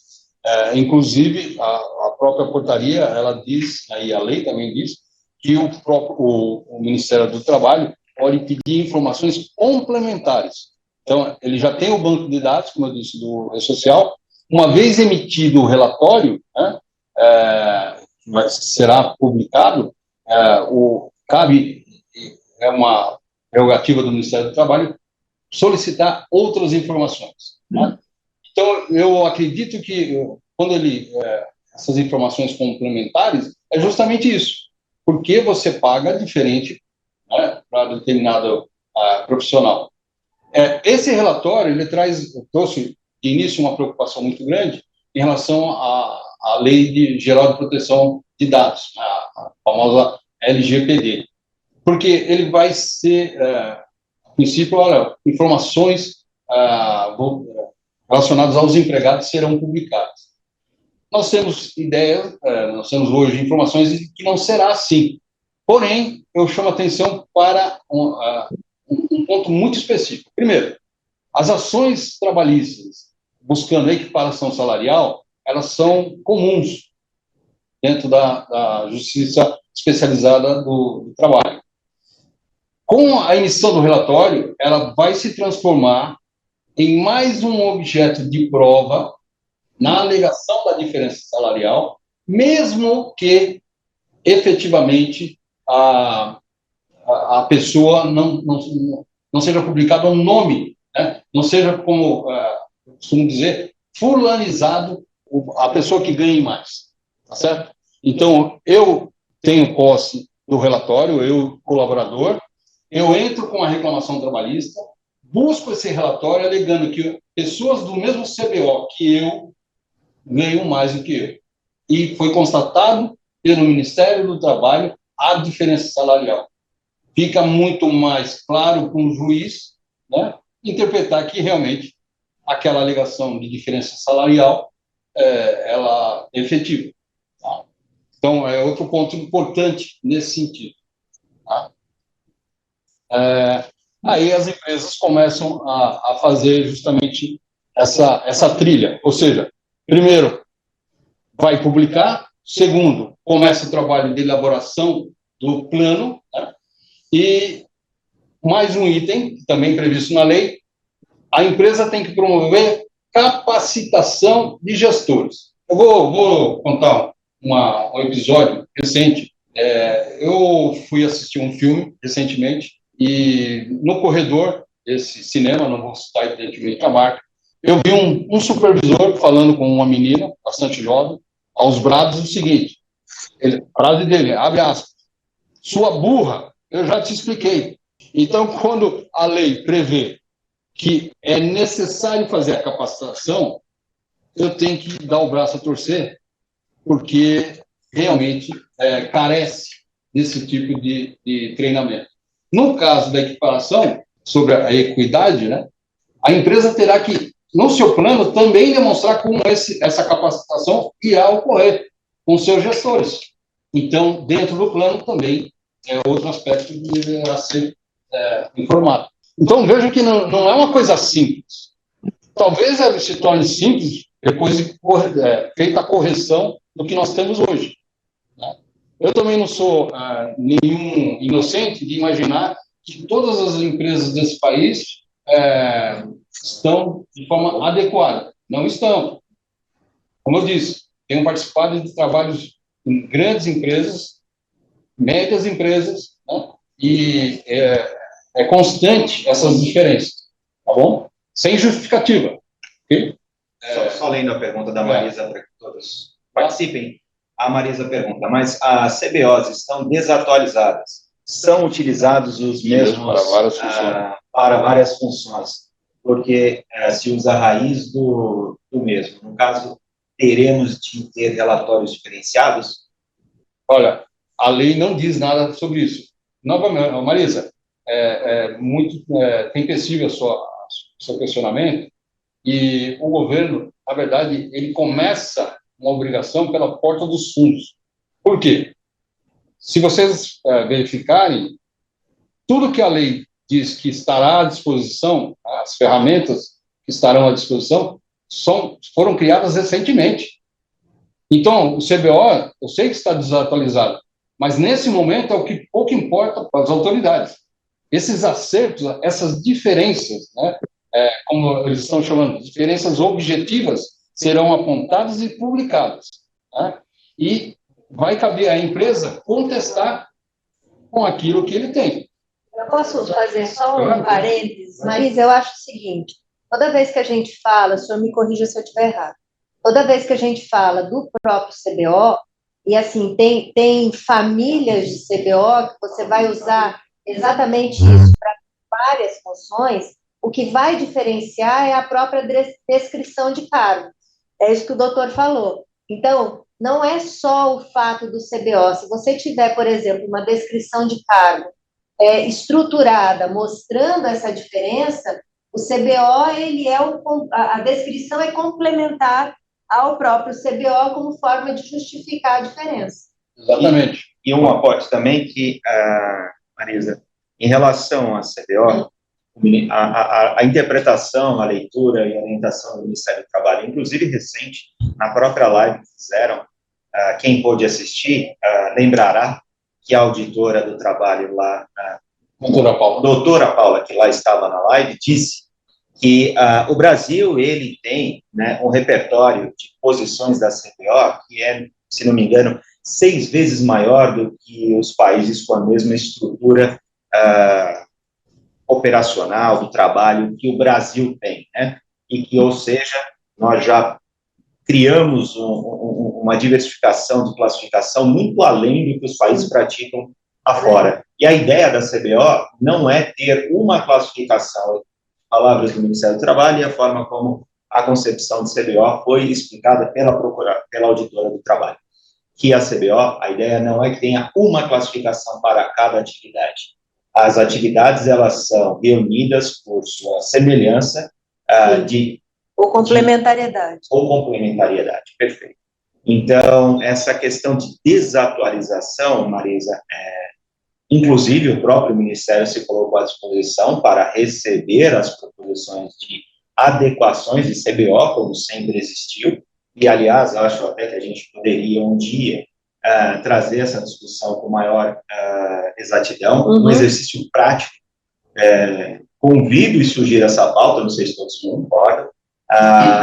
Inclusive, a própria portaria, ela diz, aí a lei também diz, que o Ministério do Trabalho pode pedir informações complementares. Então, ele já tem o banco de dados, como eu disse, do E-Social. Uma vez emitido o relatório, né, será publicado, cabe, é uma prerrogativa do Ministério do Trabalho, solicitar outras informações. Né? Então, eu acredito que, quando essas informações complementares, é justamente isso. Porque você paga diferente, né, para determinado profissional. Esse relatório, ele trouxe de início uma preocupação muito grande em relação à Lei Geral de Proteção de Dados, a famosa LGPD. Porque ele vai ser, a princípio, informações relacionadas aos empregados serão publicadas. Nós temos nós temos hoje informações de que não será assim. Porém, eu chamo a atenção para um ponto muito específico. Primeiro, as ações trabalhistas buscando a equiparação salarial, elas são comuns dentro da Justiça Especializada do Trabalho. Com a emissão do relatório, ela vai se transformar em mais um objeto de prova na alegação da diferença salarial, mesmo que, efetivamente, a pessoa não seja publicado um nome, né? Não seja, como eu costumo dizer, fulanizado a pessoa que ganhe mais, tá certo? Então, eu tenho posse do relatório, eu, colaborador, eu entro com a reclamação trabalhista, busco esse relatório alegando que pessoas do mesmo CBO que eu ganham mais do que eu. E foi constatado pelo Ministério do Trabalho a diferença salarial. Fica muito mais claro para o juiz, né, interpretar que realmente aquela alegação de diferença salarial ela é efetiva. Tá? Então, é outro ponto importante nesse sentido. Tá? Aí as empresas começam a fazer justamente essa trilha, ou seja, primeiro, vai publicar. Segundo, começa o trabalho de elaboração do plano, né? E mais um item, também previsto na lei, a empresa tem que promover capacitação de gestores. Eu vou contar um episódio recente. Eu fui assistir um filme recentemente e no corredor desse cinema, não vou citar evidentemente a marca, eu vi um supervisor falando com uma menina bastante jovem, aos brados, o seguinte, a frase dele, abre aspas, sua burra, eu já te expliquei. Então, quando a lei prevê que é necessário fazer a capacitação, eu tenho que dar o braço a torcer, porque realmente carece desse tipo de treinamento. No caso da equiparação, sobre a equidade, né, a empresa terá que, no seu plano, também demonstrar como essa capacitação irá ocorrer com seus gestores. Então, dentro do plano também outro aspecto que deverá ser informado. Então, veja que não é uma coisa simples. Talvez ela se torne simples depois de feita a correção do que nós temos hoje. Né? Eu também não sou nenhum inocente de imaginar que todas as empresas desse país estão de forma adequada. Não estão. Como eu disse, tenho participado de trabalhos em grandes empresas, médias empresas, né? E é constante essas diferenças, tá bom? Sem justificativa. Okay? Só lendo a pergunta da Marisa para que todos participem. A Marisa pergunta, mas as CBOs estão desatualizadas? São utilizados os mesmos para várias funções? Porque se usa a raiz do mesmo. No caso, teremos de ter relatórios diferenciados? Olha, a lei não diz nada sobre isso. Novamente, Marisa, muito tempestivo o seu questionamento, e o governo, na verdade, ele começa uma obrigação pela porta dos fundos. Por quê? Se vocês verificarem, tudo que a lei diz que estará à disposição, as ferramentas que estarão à disposição, foram criadas recentemente. Então, o CBO, eu sei que está desatualizado, mas nesse momento é o que pouco importa para as autoridades. Esses acertos, essas diferenças, né, como eles estão chamando, diferenças objetivas, serão apontadas e publicadas. Né, e vai caber à empresa contestar com aquilo que ele tem. Eu posso fazer só um parênteses? Marisa, eu acho o seguinte, toda vez que a gente fala, o senhor me corrija se eu estiver errado, toda vez que a gente fala do próprio CBO, e assim, tem famílias de CBO que você vai usar exatamente isso para várias funções, o que vai diferenciar é a própria descrição de cargo. É isso que o doutor falou. Então, não é só o fato do CBO. Se você tiver, por exemplo, uma descrição de cargo estruturada, mostrando essa diferença, o CBO, a descrição é complementar ao próprio CBO como forma de justificar a diferença. Exatamente. E um aporte também que, Marisa, em relação à CBO, a interpretação, a leitura e a orientação do Ministério do Trabalho, inclusive recente, na própria live que fizeram, quem pôde assistir, lembrará que a auditora do trabalho lá, doutora Paula, que lá estava na live, disse que o Brasil, ele tem, né, um repertório de posições da CBO que é, se não me engano, 6 vezes maior do que os países com a mesma estrutura operacional do trabalho que o Brasil tem, né? E que, ou seja, nós já criamos uma diversificação de classificação muito além do que os países praticam afora. E a ideia da CBO não é ter uma classificação, palavras do Ministério do Trabalho, e a forma como a concepção de CBO foi explicada pela auditora do trabalho. Que a CBO, a ideia não é que tenha uma classificação para cada atividade. As atividades, elas são reunidas por sua semelhança ou complementariedade. Ou complementariedade, perfeito. Então, essa questão de desatualização, Marisa, inclusive o próprio Ministério se colocou à disposição para receber as proposições de adequações de CBO, como sempre existiu, e, aliás, acho até que a gente poderia um dia trazer essa discussão com maior exatidão, um exercício prático. Convido e sugiro essa pauta, não sei se todos concordam,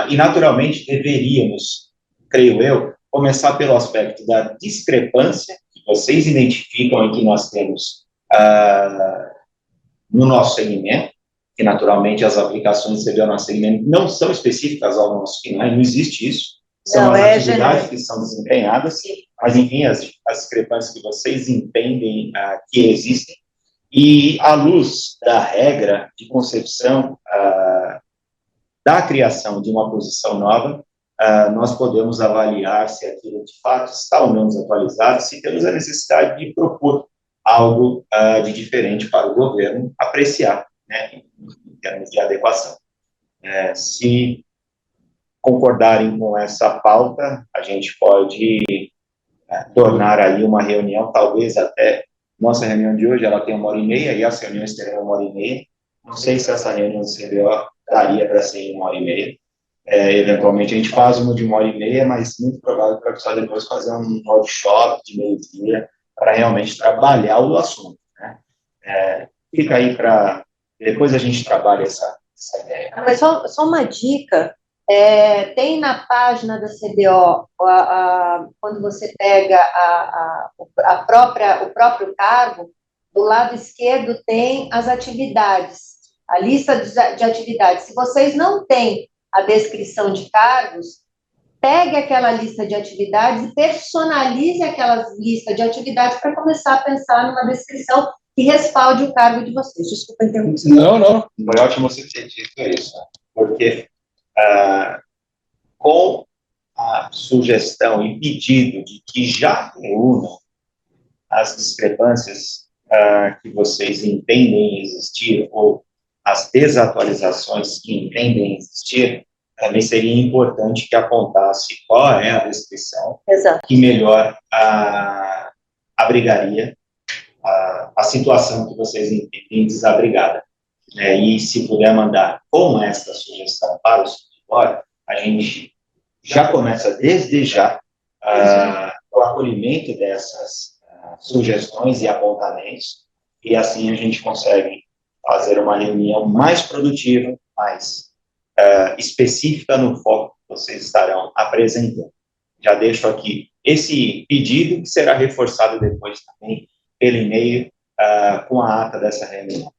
E, naturalmente, deveríamos, creio eu, começar pelo aspecto da discrepância que vocês identificam e que nós temos no nosso segmento, que, naturalmente, as aplicações de CBO no nosso segmento não são específicas ao nosso final, não existe isso. São as atividades que são desempenhadas, mas, enfim, as discrepâncias que vocês entendem que existem. E, à luz da regra de concepção da criação de uma posição nova, nós podemos avaliar se aquilo de fato está ou não desatualizado, se temos a necessidade de propor algo de diferente para o governo apreciar, né, em termos de adequação. Se concordarem com essa pauta, a gente pode tornar aí uma reunião, talvez até nossa reunião de hoje, ela tem 1h30, e as reuniões terão 1h30. Não sei se essa reunião do CBO daria para ser em 1h30. Eventualmente a gente faz uma de 1h30, mas muito provável para precisar depois fazer um workshop de meio-dia para realmente trabalhar o assunto, né? Fica aí para depois a gente trabalha essa ideia. Mas só uma dica, tem na página da CBO, quando você pega o próprio cargo, do lado esquerdo tem as atividades, a lista de atividades. Se vocês não têm a descrição de cargos, pegue aquela lista de atividades e personalize aquela lista de atividades para começar a pensar numa descrição que respalde o cargo de vocês. Desculpa a interrupção. Não. Foi ótimo você ter dito isso, porque com a sugestão e pedido de que já reúnam as discrepâncias que vocês entendem existir ou as desatualizações que entendem existir, também seria importante que apontasse qual é a descrição que melhor abrigaria a situação que vocês entendem desabrigada. E se puder mandar com esta sugestão para o escritório, a gente já começa desde já o acolhimento dessas sugestões e apontamentos, e assim a gente consegue fazer uma reunião mais produtiva, mais específica no foco que vocês estarão apresentando. Já deixo aqui esse pedido, que será reforçado depois também pelo e-mail com a ata dessa reunião.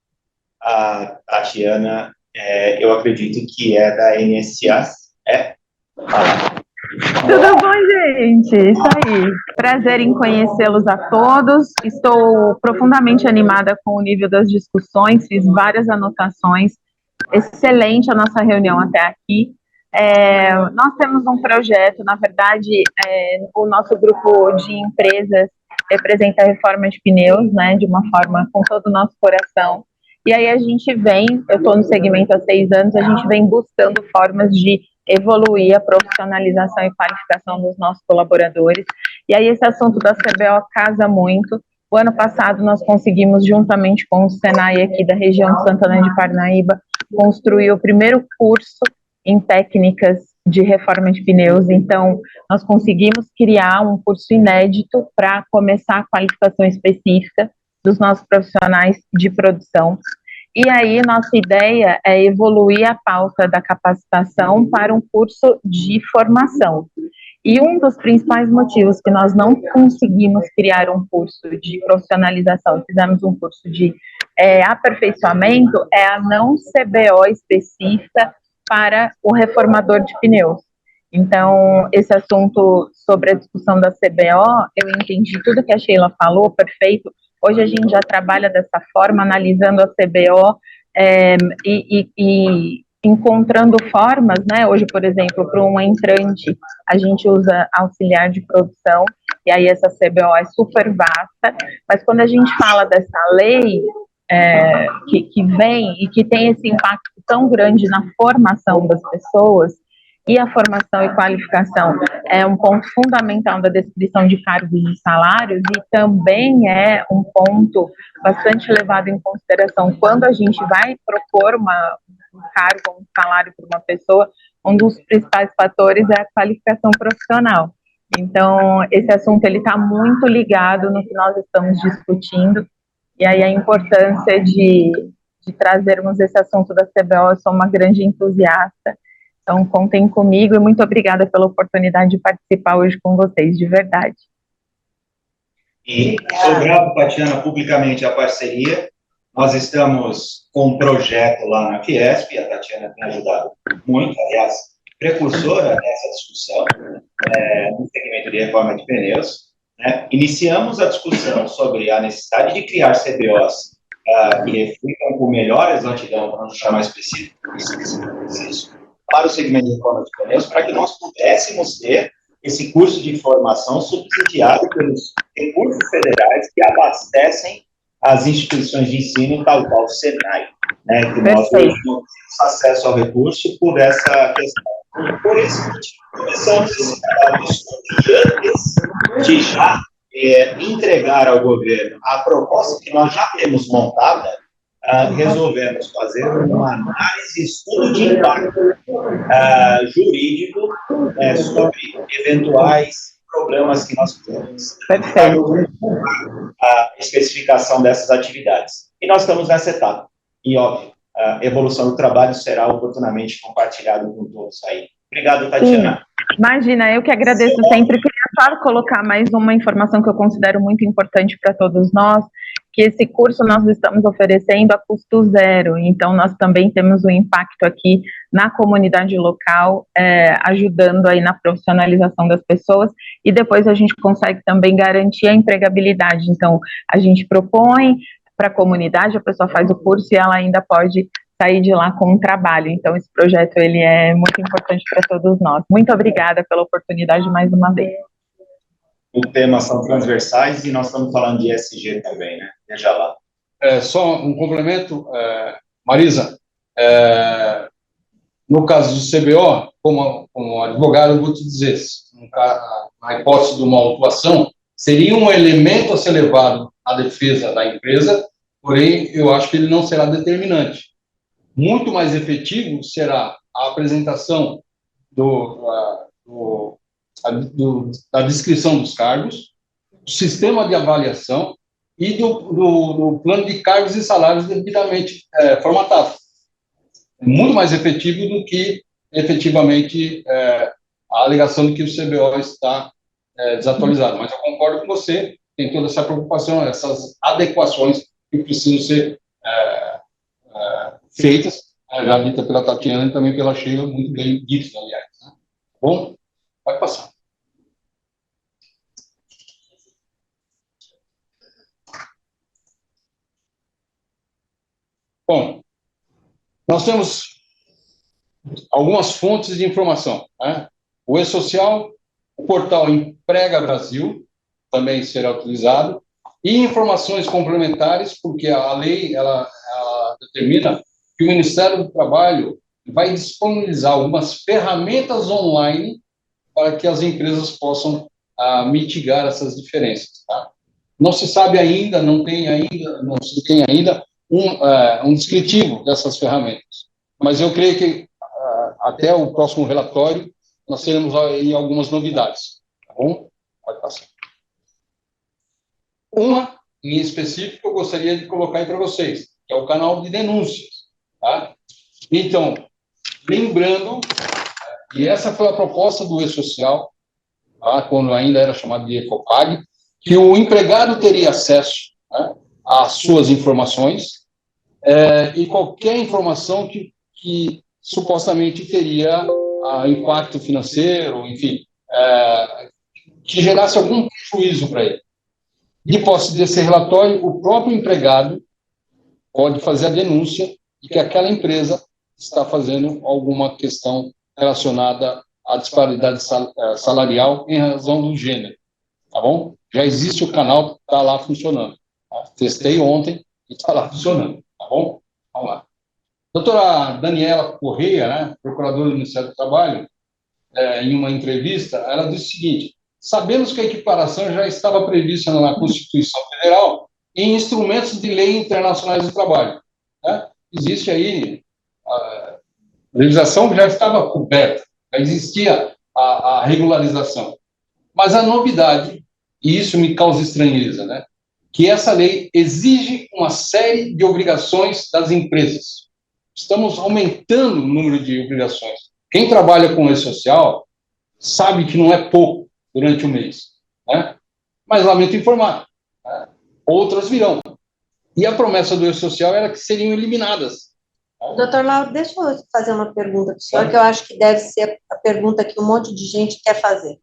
A Tatiana, eu acredito que é da NSA, Tudo bom, gente? Isso aí. Prazer em conhecê-los a todos. Estou profundamente animada com o nível das discussões, fiz várias anotações. Excelente a nossa reunião até aqui. Nós temos um projeto, na verdade, o nosso grupo de empresas representa a reforma de pneus, né, de uma forma com todo o nosso coração. E aí a gente eu estou no segmento há 6 anos, a gente vem buscando formas de evoluir a profissionalização e qualificação dos nossos colaboradores. E aí esse assunto da CBO casa muito. O ano passado nós conseguimos, juntamente com o Senai aqui da região de Santana de Parnaíba, construir o primeiro curso em técnicas de reforma de pneus. Então, nós conseguimos criar um curso inédito para começar a qualificação específica dos nossos profissionais de produção. E aí, nossa ideia é evoluir a pauta da capacitação para um curso de formação. E um dos principais motivos que nós não conseguimos criar um curso de profissionalização, fizemos um curso de aperfeiçoamento, é a não CBO específica para o reformador de pneus. Então, esse assunto sobre a discussão da CBO, eu entendi tudo que a Sheila falou, perfeito. Hoje a gente já trabalha dessa forma, analisando a CBO e encontrando formas, né? Hoje, por exemplo, para um entrante, a gente usa auxiliar de produção, e aí essa CBO é super vasta, mas quando a gente fala dessa lei que vem e que tem esse impacto tão grande na formação das pessoas, e a formação e qualificação é um ponto fundamental da descrição de cargos e salários, e também é um ponto bastante levado em consideração quando a gente vai propor um cargo, um salário para uma pessoa. Um dos principais fatores é a qualificação profissional. Então, esse assunto está muito ligado no que nós estamos discutindo, e aí a importância de trazermos esse assunto da CBO. Eu sou uma grande entusiasta, Então, contem comigo e muito obrigada pela oportunidade de participar hoje com vocês, de verdade. E sou grato, Tatiana, publicamente a parceria. Nós estamos com um projeto lá na Fiesp, a Tatiana tem ajudado muito, aliás, precursora nessa discussão, no segmento de reforma de pneus. Né? Iniciamos a discussão sobre a necessidade de criar CBOs que reflitam com melhor exatidão, para não chamar específico, para o segmento de reforma de pneus, para que nós pudéssemos ter esse curso de formação subsidiado pelos recursos federais que abastecem as instituições de ensino, tal qual o Senai, né, que nós hoje não temos acesso ao recurso por essa questão. Por isso, começamos esse trabalho de estudo antes de já entregar ao governo a proposta que nós já temos montada, resolvemos fazer uma análise, estudo de impacto jurídico sobre eventuais problemas que nós temos. A especificação dessas atividades. E nós estamos nessa etapa. E, óbvio, a evolução do trabalho será oportunamente compartilhado com todos aí. Obrigado, Tatiana. Imagina, eu que agradeço sempre. Queria só colocar mais uma informação que eu considero muito importante para todos nós, que esse curso nós estamos oferecendo a custo zero, então nós também temos um impacto aqui na comunidade local, ajudando aí na profissionalização das pessoas, e depois a gente consegue também garantir a empregabilidade. Então, a gente propõe para a comunidade, a pessoa faz o curso e ela ainda pode sair de lá com um trabalho. Então, esse projeto ele é muito importante para todos nós. Muito obrigada pela oportunidade mais uma vez. O tema são transversais e nós estamos falando de ESG também, né? Veja lá. Só um complemento, Marisa. No caso do CBO, como advogado, eu vou te dizer, na hipótese de uma autuação, seria um elemento a ser levado à defesa da empresa, porém, eu acho que ele não será determinante. Muito mais efetivo será a apresentação da descrição dos cargos, do sistema de avaliação e do plano de cargos e salários devidamente formatado. Muito mais efetivo do que, efetivamente, a alegação de que o CBO está desatualizado. Mas eu concordo com você, tem toda essa preocupação, essas adequações que precisam ser feitas, já dita pela Tatiana e também pela Sheila, muito bem ditas, aliás. Né? Bom, pode passar. Bom, nós temos algumas fontes de informação. Né? O E-Social, o portal Emprega Brasil, também será utilizado, e informações complementares, porque a lei ela determina que o Ministério do Trabalho vai disponibilizar algumas ferramentas online para que as empresas possam mitigar essas diferenças. Tá? Não se sabe ainda, não se tem ainda um descritivo dessas ferramentas, mas eu creio que até o próximo relatório nós teremos aí algumas novidades. Tá bom? Pode passar. Uma, em específico, eu gostaria de colocar aí para vocês, que é o canal de denúncias. Tá? Então, lembrando, e essa foi a proposta do E-Social, tá? Quando ainda era chamado de Ecopag, que o empregado teria acesso, né, às suas informações e qualquer informação que supostamente teria impacto financeiro, enfim, que gerasse algum prejuízo para ele. De posse desse relatório, o próprio empregado pode fazer a denúncia de que aquela empresa está fazendo alguma questão relacionada à disparidade salarial em razão do gênero, tá bom? Já existe o canal, está lá funcionando. Tá? Testei ontem e está lá funcionando, tá bom? Vamos lá. Doutora Daniela Correia, né, procuradora do Ministério do Trabalho, em uma entrevista, ela disse o seguinte: sabemos que a equiparação já estava prevista na Constituição Federal em instrumentos de lei internacionais do trabalho. Né? Existe aí a legislação que já estava coberta, já existia a regularização. Mas a novidade, e isso me causa estranheza, né, que essa lei exige uma série de obrigações das empresas. Estamos aumentando o número de obrigações. Quem trabalha com E-Social sabe que não é pouco durante o mês, né? Mas lamento informar, né? Outras virão. E a promessa do E-Social era que seriam eliminadas. Doutor Lauro, deixa eu fazer uma pergunta para o senhor, que eu acho que deve ser a pergunta que um monte de gente quer fazer.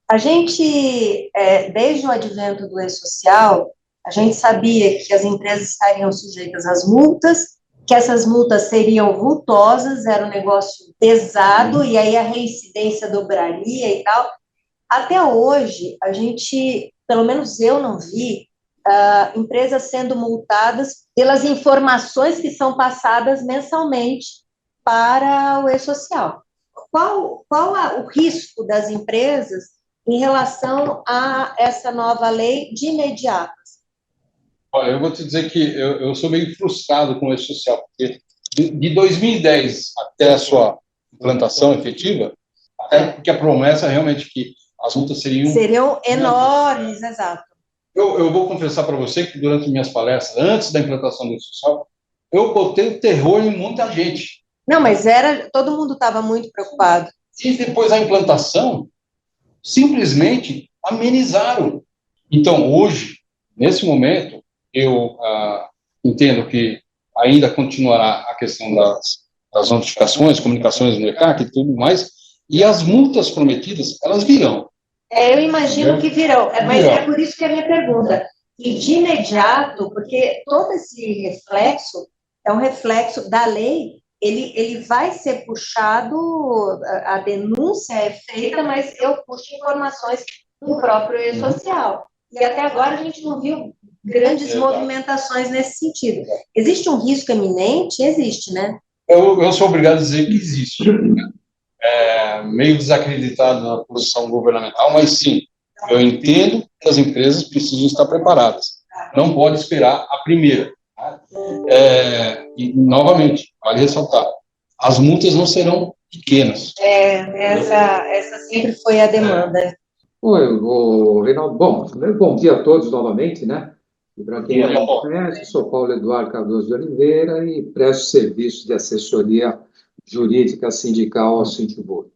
A gente, desde o advento do E-Social, a gente sabia que as empresas estariam sujeitas às multas, que essas multas seriam vultosas, era um negócio pesado, e aí a reincidência dobraria e tal. Até hoje, a gente, pelo menos eu não vi, empresas sendo multadas pelas informações que são passadas mensalmente para o E-Social. Qual o risco das empresas em relação a essa nova lei de imediato? Olha, eu vou te dizer que eu sou meio frustrado com o E-Social, porque de 2010 até a sua implantação efetiva, até porque a promessa realmente que as multas seriam enormes, exato. Eu vou confessar para você que durante minhas palestras, antes da implantação do E-Social, eu botei o terror em muita gente. Não, mas todo mundo estava muito preocupado. E depois da implantação, simplesmente amenizaram. Então, hoje, nesse momento, eu entendo que ainda continuará a questão das notificações, comunicações no ECAC e tudo mais, e as multas prometidas, elas virão. Eu imagino que virão, mas é por isso que é a minha pergunta. E de imediato, porque todo esse reflexo é um reflexo da lei, ele vai ser puxado, a denúncia é feita, mas eu puxo informações do próprio E-Social. E até agora a gente não viu grandes movimentações nesse sentido. Existe um risco eminente? Existe, né? Eu sou obrigado a dizer que existe. Meio desacreditado na posição governamental, mas sim, eu entendo que as empresas precisam estar preparadas. Não pode esperar a primeira. E, novamente, vale ressaltar, as multas não serão pequenas. Essa sempre foi a demanda. Oi, Reinaldo. Bom dia a todos novamente, né? E para quem não me conhece, sou Paulo Eduardo Cardoso de Oliveira e presto serviço de assessoria jurídica sindical ao Cintibur.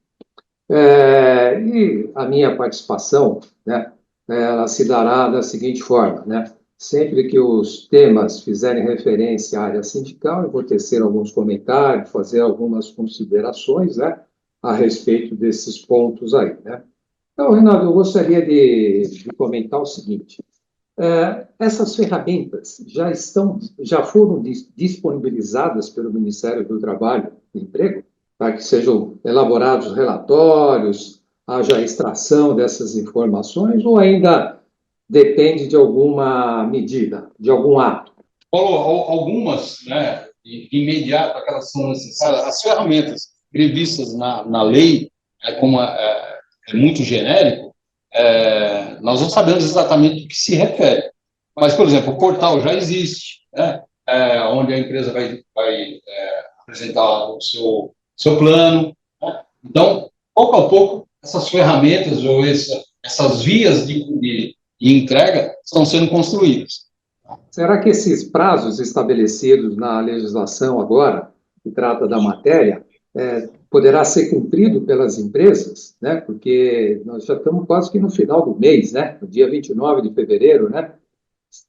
E a minha participação, né, ela se dará da seguinte forma, né? Sempre que os temas fizerem referência à área sindical, eu vou tecer alguns comentários, fazer algumas considerações, né, a respeito desses pontos aí, né? Então, Renato, eu gostaria de comentar o seguinte: essas ferramentas já foram disponibilizadas pelo Ministério do Trabalho e Emprego, para que sejam elaborados relatórios, haja extração dessas informações, ou ainda depende de alguma medida, de algum ato? Paulo, algumas, né, imediato, aquelas são necessárias, as ferramentas previstas na lei, como é muito genérico, nós não sabemos exatamente do que se refere. Mas, por exemplo, o portal já existe, né, onde a empresa vai apresentar o seu plano, né? Então, pouco a pouco, essas ferramentas ou essas vias de entrega estão sendo construídas. Será que esses prazos estabelecidos na legislação agora, que trata da matéria, poderá ser cumprido pelas empresas, né? Porque nós já estamos quase que no final do mês, né? No dia 29 de fevereiro, né?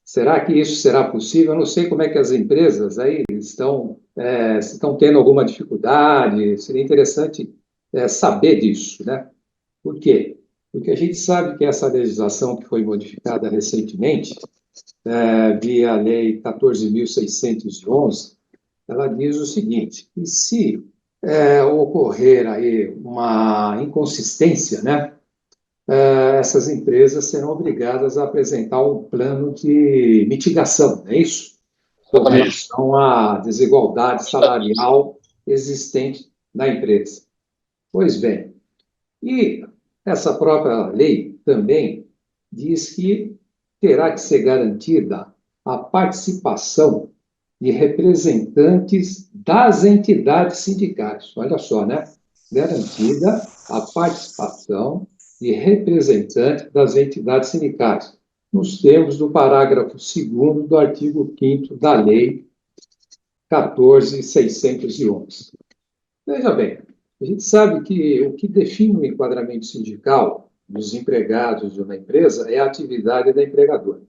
Será que isso será possível? Eu não sei como é que as empresas aí estão tendo alguma dificuldade. Seria interessante saber disso, né? Por quê? Porque a gente sabe que essa legislação que foi modificada recentemente, via a Lei 14.611, ela diz o seguinte: que se ocorrer aí uma inconsistência, né, essas empresas serão obrigadas a apresentar um plano de mitigação, não é isso? Com relação à desigualdade salarial existente na empresa. Pois bem, e essa própria lei também diz que terá que ser garantida a participação de representantes das entidades sindicais. Olha só, né? Garantida a participação de representantes das entidades sindicais, nos termos do parágrafo 2º do artigo 5º da Lei 14.611. Veja bem, A gente sabe que o que define o enquadramento sindical dos empregados de uma empresa é a atividade da empregadora.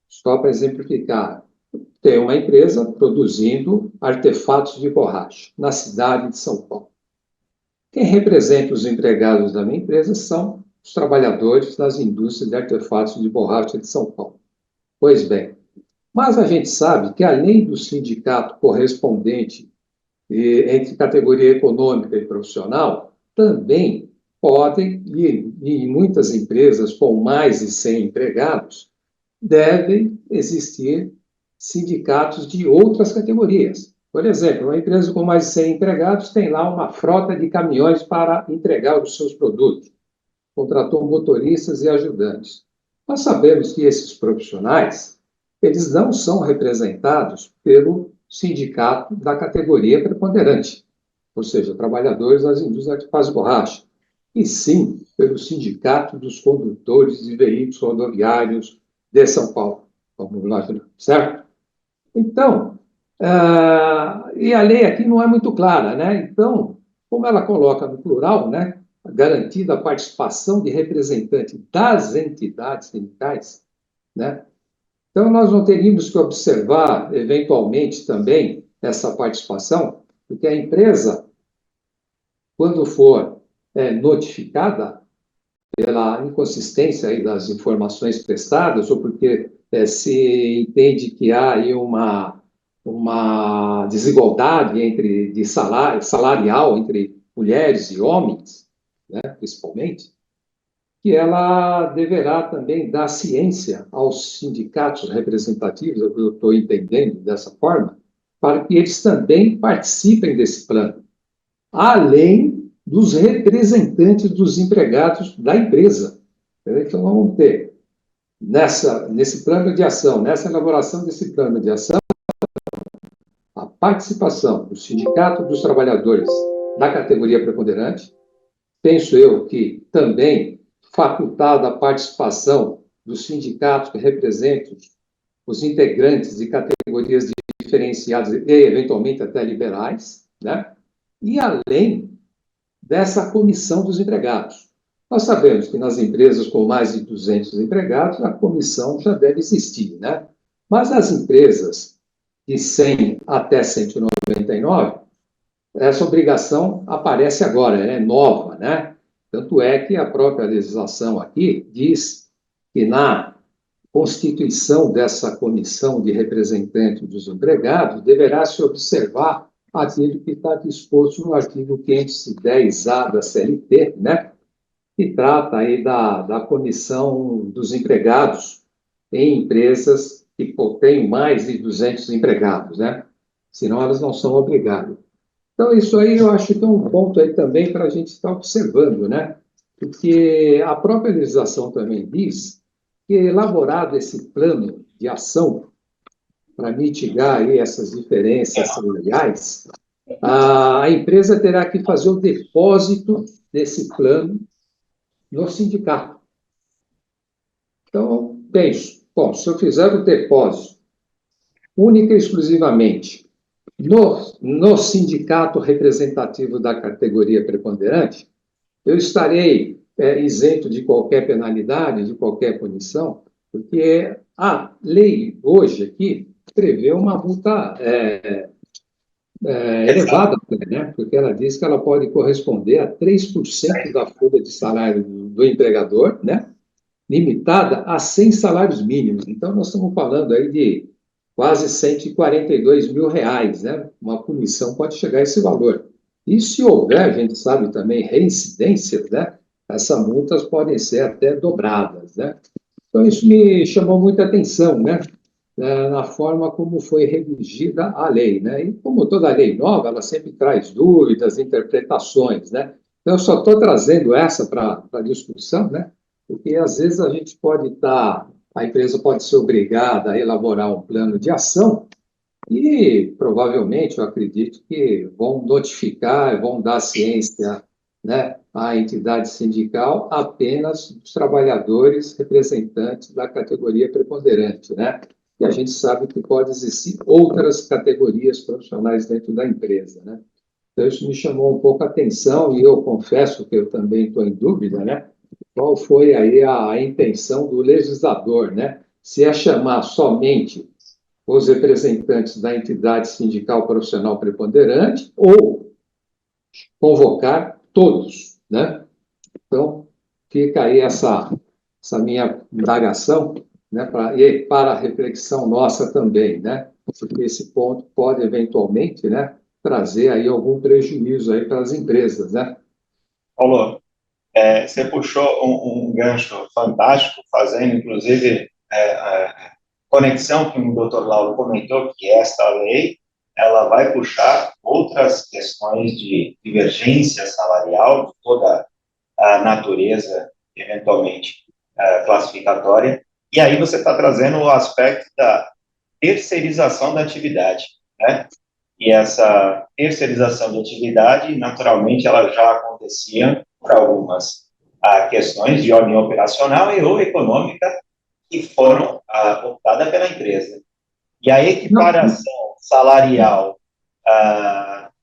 Só para exemplificar, tem uma empresa produzindo artefatos de borracha na cidade de São Paulo. Quem representa os empregados da minha empresa são os trabalhadores das indústrias de artefatos de borracha de São Paulo. Pois bem, mas a gente sabe que, além do sindicato correspondente entre categoria econômica e profissional, também podem, e em muitas empresas com mais de 100 empregados, devem existir sindicatos de outras categorias. Por exemplo, uma empresa com mais de 100 empregados tem lá uma frota de caminhões para entregar os seus produtos. Contratou motoristas e ajudantes. Nós sabemos que esses profissionais, eles não são representados pelo sindicato da categoria preponderante, ou seja, trabalhadores das indústrias de faz borracha, e sim pelo sindicato dos condutores de veículos rodoviários de São Paulo, como nós, certo? Então, e a lei aqui não é muito clara, né? Então, como ela coloca no plural, né, garantida a participação de representantes das entidades sindicais, né? Então, nós não teríamos que observar, eventualmente, também essa participação, porque a empresa, quando for notificada pela inconsistência aí das informações prestadas, ou porque se entende que há aí uma desigualdade de salarial entre mulheres e homens, né, principalmente, que ela deverá também dar ciência aos sindicatos representativos, eu estou entendendo dessa forma, para que eles também participem desse plano, além dos representantes dos empregados da empresa. Então, vamos ter, nesse plano de ação, nessa elaboração desse plano de ação, a participação do Sindicato dos Trabalhadores da categoria preponderante, penso eu que também facultada a participação dos sindicatos que representam os integrantes de categorias diferenciadas e, eventualmente, até liberais, né? E além dessa comissão dos empregados. Nós sabemos que nas empresas com mais de 200 empregados, a comissão já deve existir, né? Mas nas empresas de 100 até 199, essa obrigação aparece agora, é nova, né? Tanto é que a própria legislação aqui diz que na constituição dessa comissão de representantes dos empregados deverá se observar aquilo que está disposto no artigo 510-A da CLT, né? Que trata aí da comissão dos empregados em empresas que têm mais de 200 empregados, né? Senão elas não são obrigadas. Então, isso aí eu acho que é um ponto aí também para a gente estar observando, né? Porque a própria legislação também diz que, elaborado esse plano de ação para mitigar aí essas diferenças salariais, a empresa terá que fazer o depósito desse plano no sindicato. Então, penso, bom, se eu fizer o depósito única e exclusivamente no sindicato representativo da categoria preponderante, eu estarei isento de qualquer penalidade, de qualquer punição, porque a lei hoje aqui prevê uma multa elevada, né? Porque ela diz que ela pode corresponder a 3% da folha de salário do empregador, né? Limitada a 100 salários mínimos. Então, nós estamos falando aí de quase R$ 142 mil, né? Uma punição pode chegar a esse valor. E se houver, a gente sabe também, reincidências, né? Essas multas podem ser até dobradas, né? Então, isso me chamou muita atenção, né? Na forma como foi redigida a lei, né? E como toda lei nova, ela sempre traz dúvidas, interpretações, né? Então, eu só estou trazendo essa para a discussão, né? Porque, às vezes, a empresa pode ser obrigada a elaborar um plano de ação e, provavelmente, eu acredito que vão notificar, vão dar ciência, né, à entidade sindical apenas dos trabalhadores representantes da categoria preponderante, né? E a gente sabe que pode existir outras categorias profissionais dentro da empresa, né? Então, isso me chamou um pouco a atenção e eu confesso que eu também estou em dúvida, né? Qual foi aí a intenção do legislador, né? Se é chamar somente os representantes da entidade sindical profissional preponderante ou convocar todos, né? Então, fica aí essa minha indagação, né, e para a reflexão nossa também, né? Porque esse ponto pode eventualmente, né, trazer aí algum prejuízo aí para as empresas, né? Paulo, você puxou um gancho fantástico, fazendo, inclusive, a conexão que o doutor Lauro comentou, que esta lei ela vai puxar outras questões de divergência salarial, de toda a natureza, eventualmente, classificatória. E aí você está trazendo o aspecto da terceirização da atividade, né? E essa terceirização de atividade, naturalmente, ela já acontecia por algumas questões de ordem operacional e ou econômica que foram optadas pela empresa. E a equiparação salarial,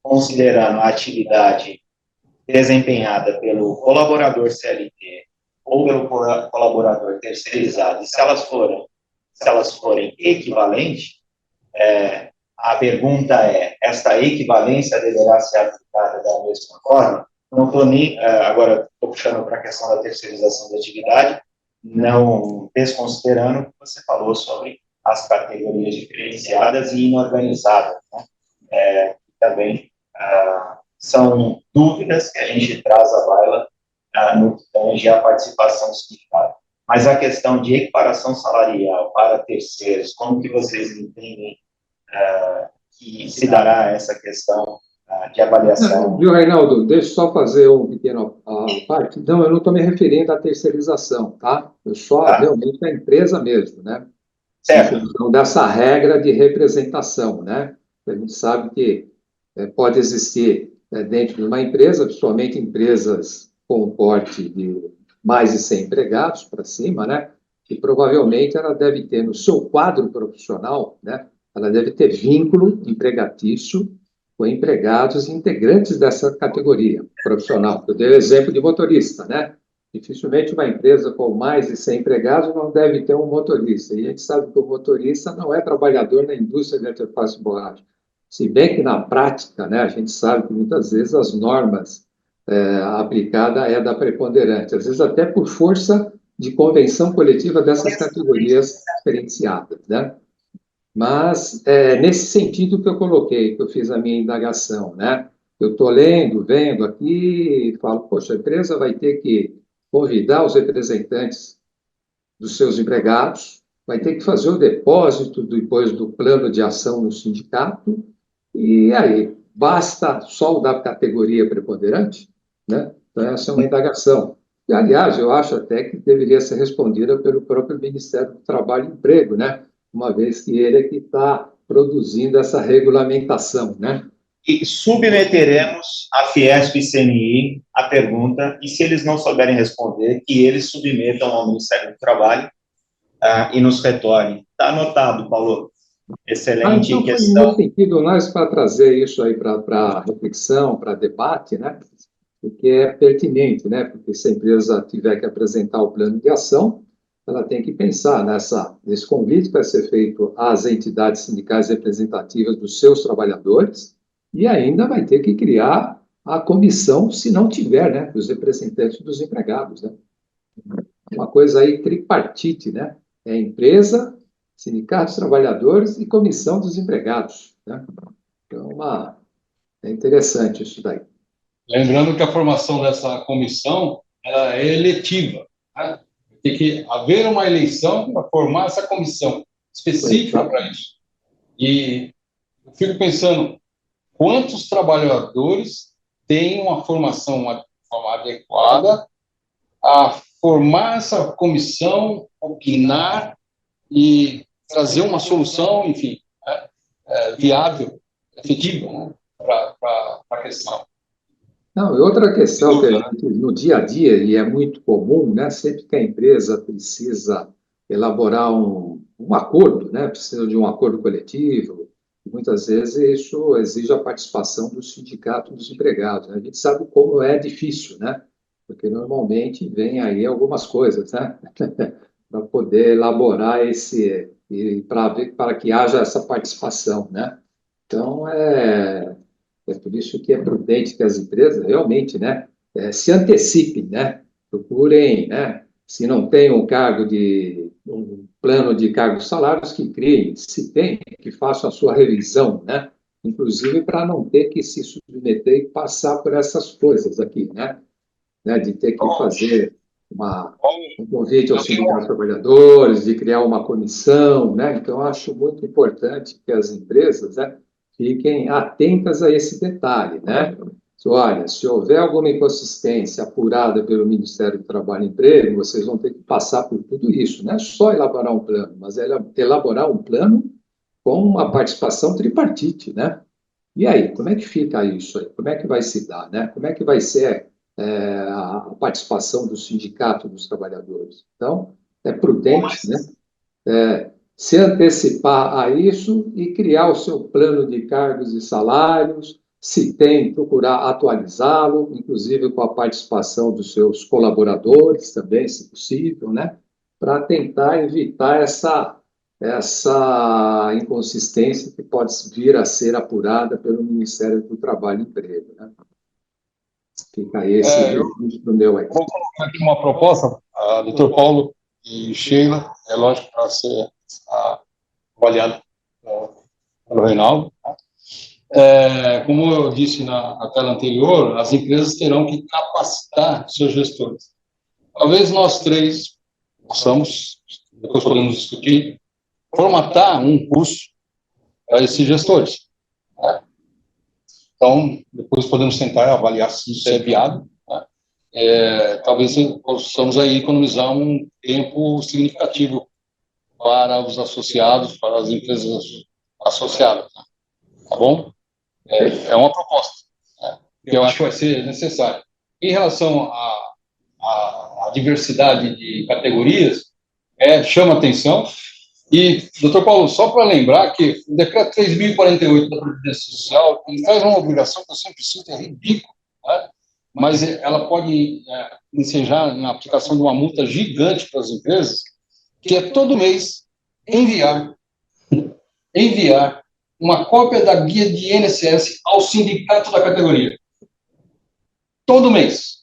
considerando a atividade desempenhada pelo colaborador CLT ou pelo colaborador terceirizado, e se elas forem equivalentes, a pergunta é, esta equivalência deverá ser aplicada da mesma forma? Não estou nem, agora estou puxando para a questão da terceirização da atividade, não desconsiderando o que você falou sobre as categorias diferenciadas e inorganizadas, né? Também são dúvidas que a gente traz à baila no que tange a participação do sindicato. Mas a questão de equiparação salarial para terceiros, como que vocês entendem que se dará essa questão de avaliação? Viu, Reinaldo? Deixa eu só fazer um pequeno parte. Não, eu não estou me referindo à terceirização, tá? Eu só realmente a empresa mesmo, né? Certo. Em função dessa regra de representação, né? A gente sabe que pode existir dentro de uma empresa, principalmente empresas com porte de mais de 100 empregados para cima, né? E provavelmente ela deve ter no seu quadro profissional, né? Ela deve ter vínculo empregatício com empregados integrantes dessa categoria profissional. Eu dei o exemplo de motorista, né? Dificilmente uma empresa com mais de 100 empregados não deve ter um motorista. E a gente sabe que o motorista não é trabalhador na indústria de interface de borracha. Se bem que, na prática, né, a gente sabe que muitas vezes as normas aplicadas é da preponderante, às vezes até por força de convenção coletiva dessas categorias diferenciadas, né? Mas nesse sentido que eu coloquei, que eu fiz a minha indagação, né? Eu estou lendo, vendo aqui e falo, poxa, a empresa vai ter que convidar os representantes dos seus empregados, vai ter que fazer o depósito depois do plano de ação no sindicato, e aí, basta só o da categoria preponderante? Né? Então, essa é uma indagação. E, aliás, eu acho até que deveria ser respondida pelo próprio Ministério do Trabalho e Emprego, né? Uma vez que ele é que está produzindo essa regulamentação, né? E submeteremos à Fiesp e CNI a pergunta, e se eles não souberem responder, que eles submetam ao Ministério do Trabalho e nos retornem. Está anotado, Paulo. Excelente então, questão. No sentido, nós para trazer isso aí para reflexão, para debate, né? Porque é pertinente, né? Porque se a empresa tiver que apresentar o plano de ação, ela tem que pensar nesse convite que vai ser feito às entidades sindicais representativas dos seus trabalhadores e ainda vai ter que criar a comissão, se não tiver, né? Dos representantes dos empregados, né? Uma coisa aí tripartite, né? É empresa, sindicatos, trabalhadores e comissão dos empregados, né? Então, é interessante isso daí. Lembrando que a formação dessa comissão ela é eletiva, né? Tem que haver uma eleição para formar essa comissão específica para isso. E eu fico pensando, quantos trabalhadores têm uma formação adequada a formar essa comissão, opinar e trazer uma solução, enfim, viável, efetiva, né, para a questão. Não, e outra questão que a gente, no dia a dia, e é muito comum, né, sempre que a empresa precisa elaborar um acordo, né, precisa de um acordo coletivo, Muitas vezes isso exige a participação do sindicato dos empregados, né? A gente sabe como é difícil, né? Porque normalmente vem aí algumas coisas, né? Para poder elaborar e para que haja essa participação, né? Então, é por isso que é prudente que as empresas realmente, né, se antecipem, né? Procurem, né? Se não tem um plano de cargos salários, que criem, se tem, que façam a sua revisão, né? Inclusive para não ter que se submeter e passar por essas coisas aqui, né? De ter que fazer um convite aos sindicatos trabalhadores, de criar uma comissão, né? Então, acho muito importante que as empresas, né, fiquem atentas a esse detalhe, né? Olha, se houver alguma inconsistência apurada pelo Ministério do Trabalho e Emprego, vocês vão ter que passar por tudo isso. Não é só elaborar um plano, mas é elaborar um plano com uma participação tripartite, né? E aí, como é que fica isso aí? Como é que vai se dar, né? Como é que vai ser a participação do sindicato dos trabalhadores? Então, é prudente, né? Se antecipar a isso e criar o seu plano de cargos e salários, se tem, procurar atualizá-lo, inclusive com a participação dos seus colaboradores também, se possível, né? Para tentar evitar essa inconsistência que pode vir a ser apurada pelo Ministério do Trabalho e Emprego, né? Fica esse registro meu aí. Vou colocar aqui uma proposta, doutor Paulo e Sheila, é lógico, para ser avaliado pelo Reinaldo. Como eu disse na tela anterior, as empresas terão que capacitar seus gestores. Talvez nós três possamos, depois podemos discutir, formatar um curso para esses gestores. Né? Então, depois podemos tentar avaliar se isso é viável. Né? Talvez possamos aí economizar um tempo significativo para os associados, para as empresas associadas. Né? Tá bom? É uma proposta, né, que eu acho que vai ser necessária. Em relação à diversidade de categorias, chama atenção. E, doutor Paulo, só para lembrar que o decreto 3.048 da Previdência Social, ele traz uma obrigação que eu sempre sinto, é ridículo, né? Mas ela pode ensejar na aplicação de uma multa gigante para as empresas, que é todo mês enviar uma cópia da guia de INSS ao sindicato da categoria. Todo mês.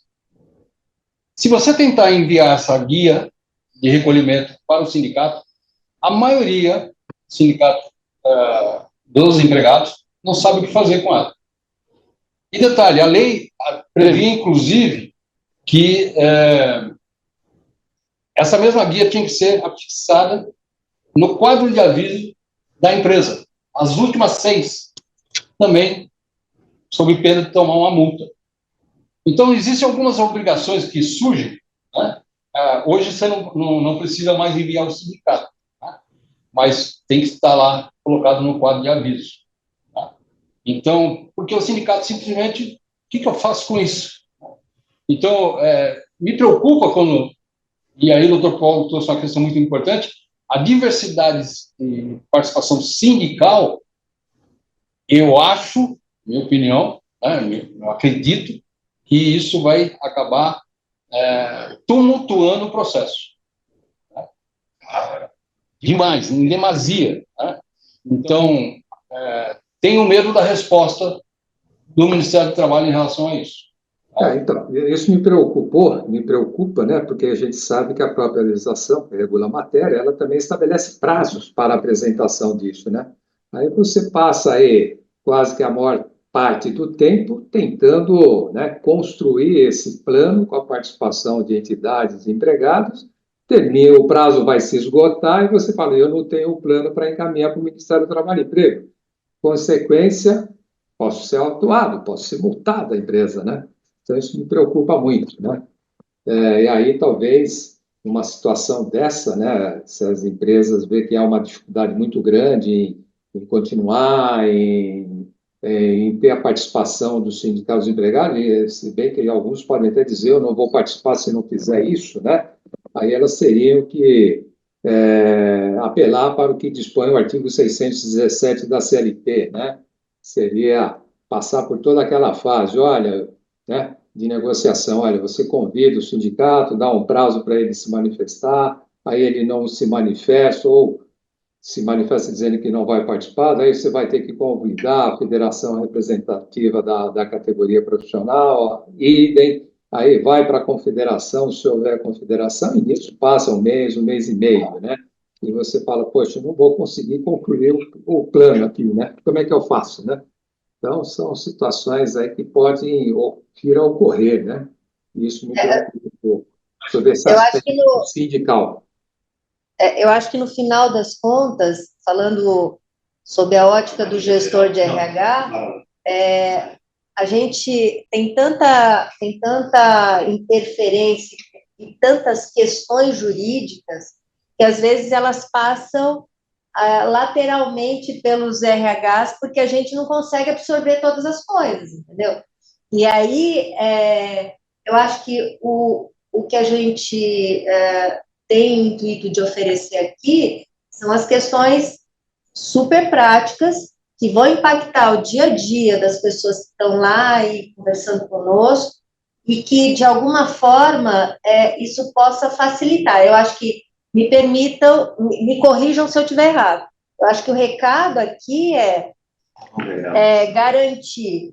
Se você tentar enviar essa guia de recolhimento para o sindicato, a maioria do sindicato dos empregados não sabe o que fazer com ela. E detalhe, a lei prevê, inclusive, que essa mesma guia tinha que ser afixada no quadro de aviso da empresa. As últimas 6 também sob pena de tomar uma multa. Então, existem algumas obrigações que surgem, né? Hoje você não precisa mais enviar ao sindicato, tá? Mas tem que estar lá colocado no quadro de aviso. Tá? Então, porque o sindicato simplesmente, o que eu faço com isso? Então, me preocupa quando, e aí o doutor Paulo trouxe uma questão muito importante, a diversidade de participação sindical, eu acho, minha opinião, né, eu acredito que isso vai acabar tumultuando o processo. Né? Demais, em demasia. Né? Então, tenho medo da resposta do Ministério do Trabalho em relação a isso. Então, isso me preocupa, né, porque a gente sabe que a própria legislação, que regula a matéria, ela também estabelece prazos para a apresentação disso, né? Aí você passa aí quase que a maior parte do tempo tentando, né, construir esse plano com a participação de entidades e empregados, termina, o prazo vai se esgotar e você fala, eu não tenho um plano para encaminhar para o Ministério do Trabalho e Emprego. Consequência, posso ser autuado, posso ser multado a empresa, né? Então, isso me preocupa muito, né? E aí, talvez, numa situação dessa, né, se as empresas verem que há uma dificuldade muito grande em continuar, em ter a participação dos sindicatos empregados, e se bem que alguns podem até dizer, eu não vou participar se não fizer isso, né? Aí elas teriam que apelar para o que dispõe o artigo 617 da CLT, né? Seria passar por toda aquela fase, olha, né, de negociação, olha, você convida o sindicato, dá um prazo para ele se manifestar, aí ele não se manifesta, ou se manifesta dizendo que não vai participar, daí você vai ter que convidar a federação representativa da categoria profissional, idem, aí vai para a confederação, se houver confederação, e nisso passa um mês e meio, né? E você fala, poxa, eu não vou conseguir concluir o plano aqui, né? Como é que eu faço, né? Então, são situações aí que podem vir a ocorrer, né? E isso me preocupa um pouco, sobre esse Eu acho que aspecto sindical. eu acho que no final das contas, falando sob a ótica do gestor de RH, a gente tem tanta interferência e tantas questões jurídicas que às vezes elas passam lateralmente pelos RHs porque a gente não consegue absorver todas as coisas, entendeu? E aí eu acho que o que a gente tem o intuito de oferecer aqui são as questões super práticas que vão impactar o dia a dia das pessoas que estão lá e conversando conosco e que, de alguma forma, isso possa facilitar. Eu acho que me permitam, me corrijam se eu estiver errado. Eu acho que o recado aqui garantir,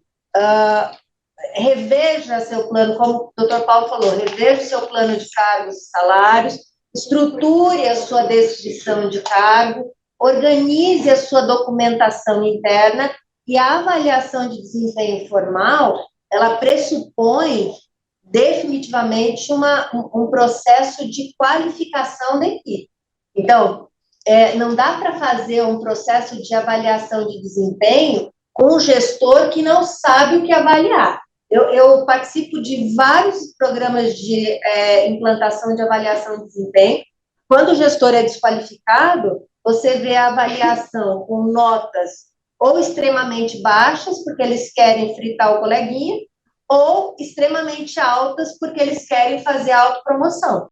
reveja seu plano, como o Dr. Paulo falou, reveja seu plano de cargos e salários, estruture a sua descrição de cargo, organize a sua documentação interna e a avaliação de desempenho formal, ela pressupõe definitivamente um processo de qualificação da equipe. Então, não dá para fazer um processo de avaliação de desempenho com um gestor que não sabe o que avaliar. Eu participo de vários programas de implantação de avaliação de desempenho. Quando o gestor é desqualificado, você vê a avaliação com notas ou extremamente baixas, porque eles querem fritar o coleguinha, ou extremamente altas, porque eles querem fazer autopromoção.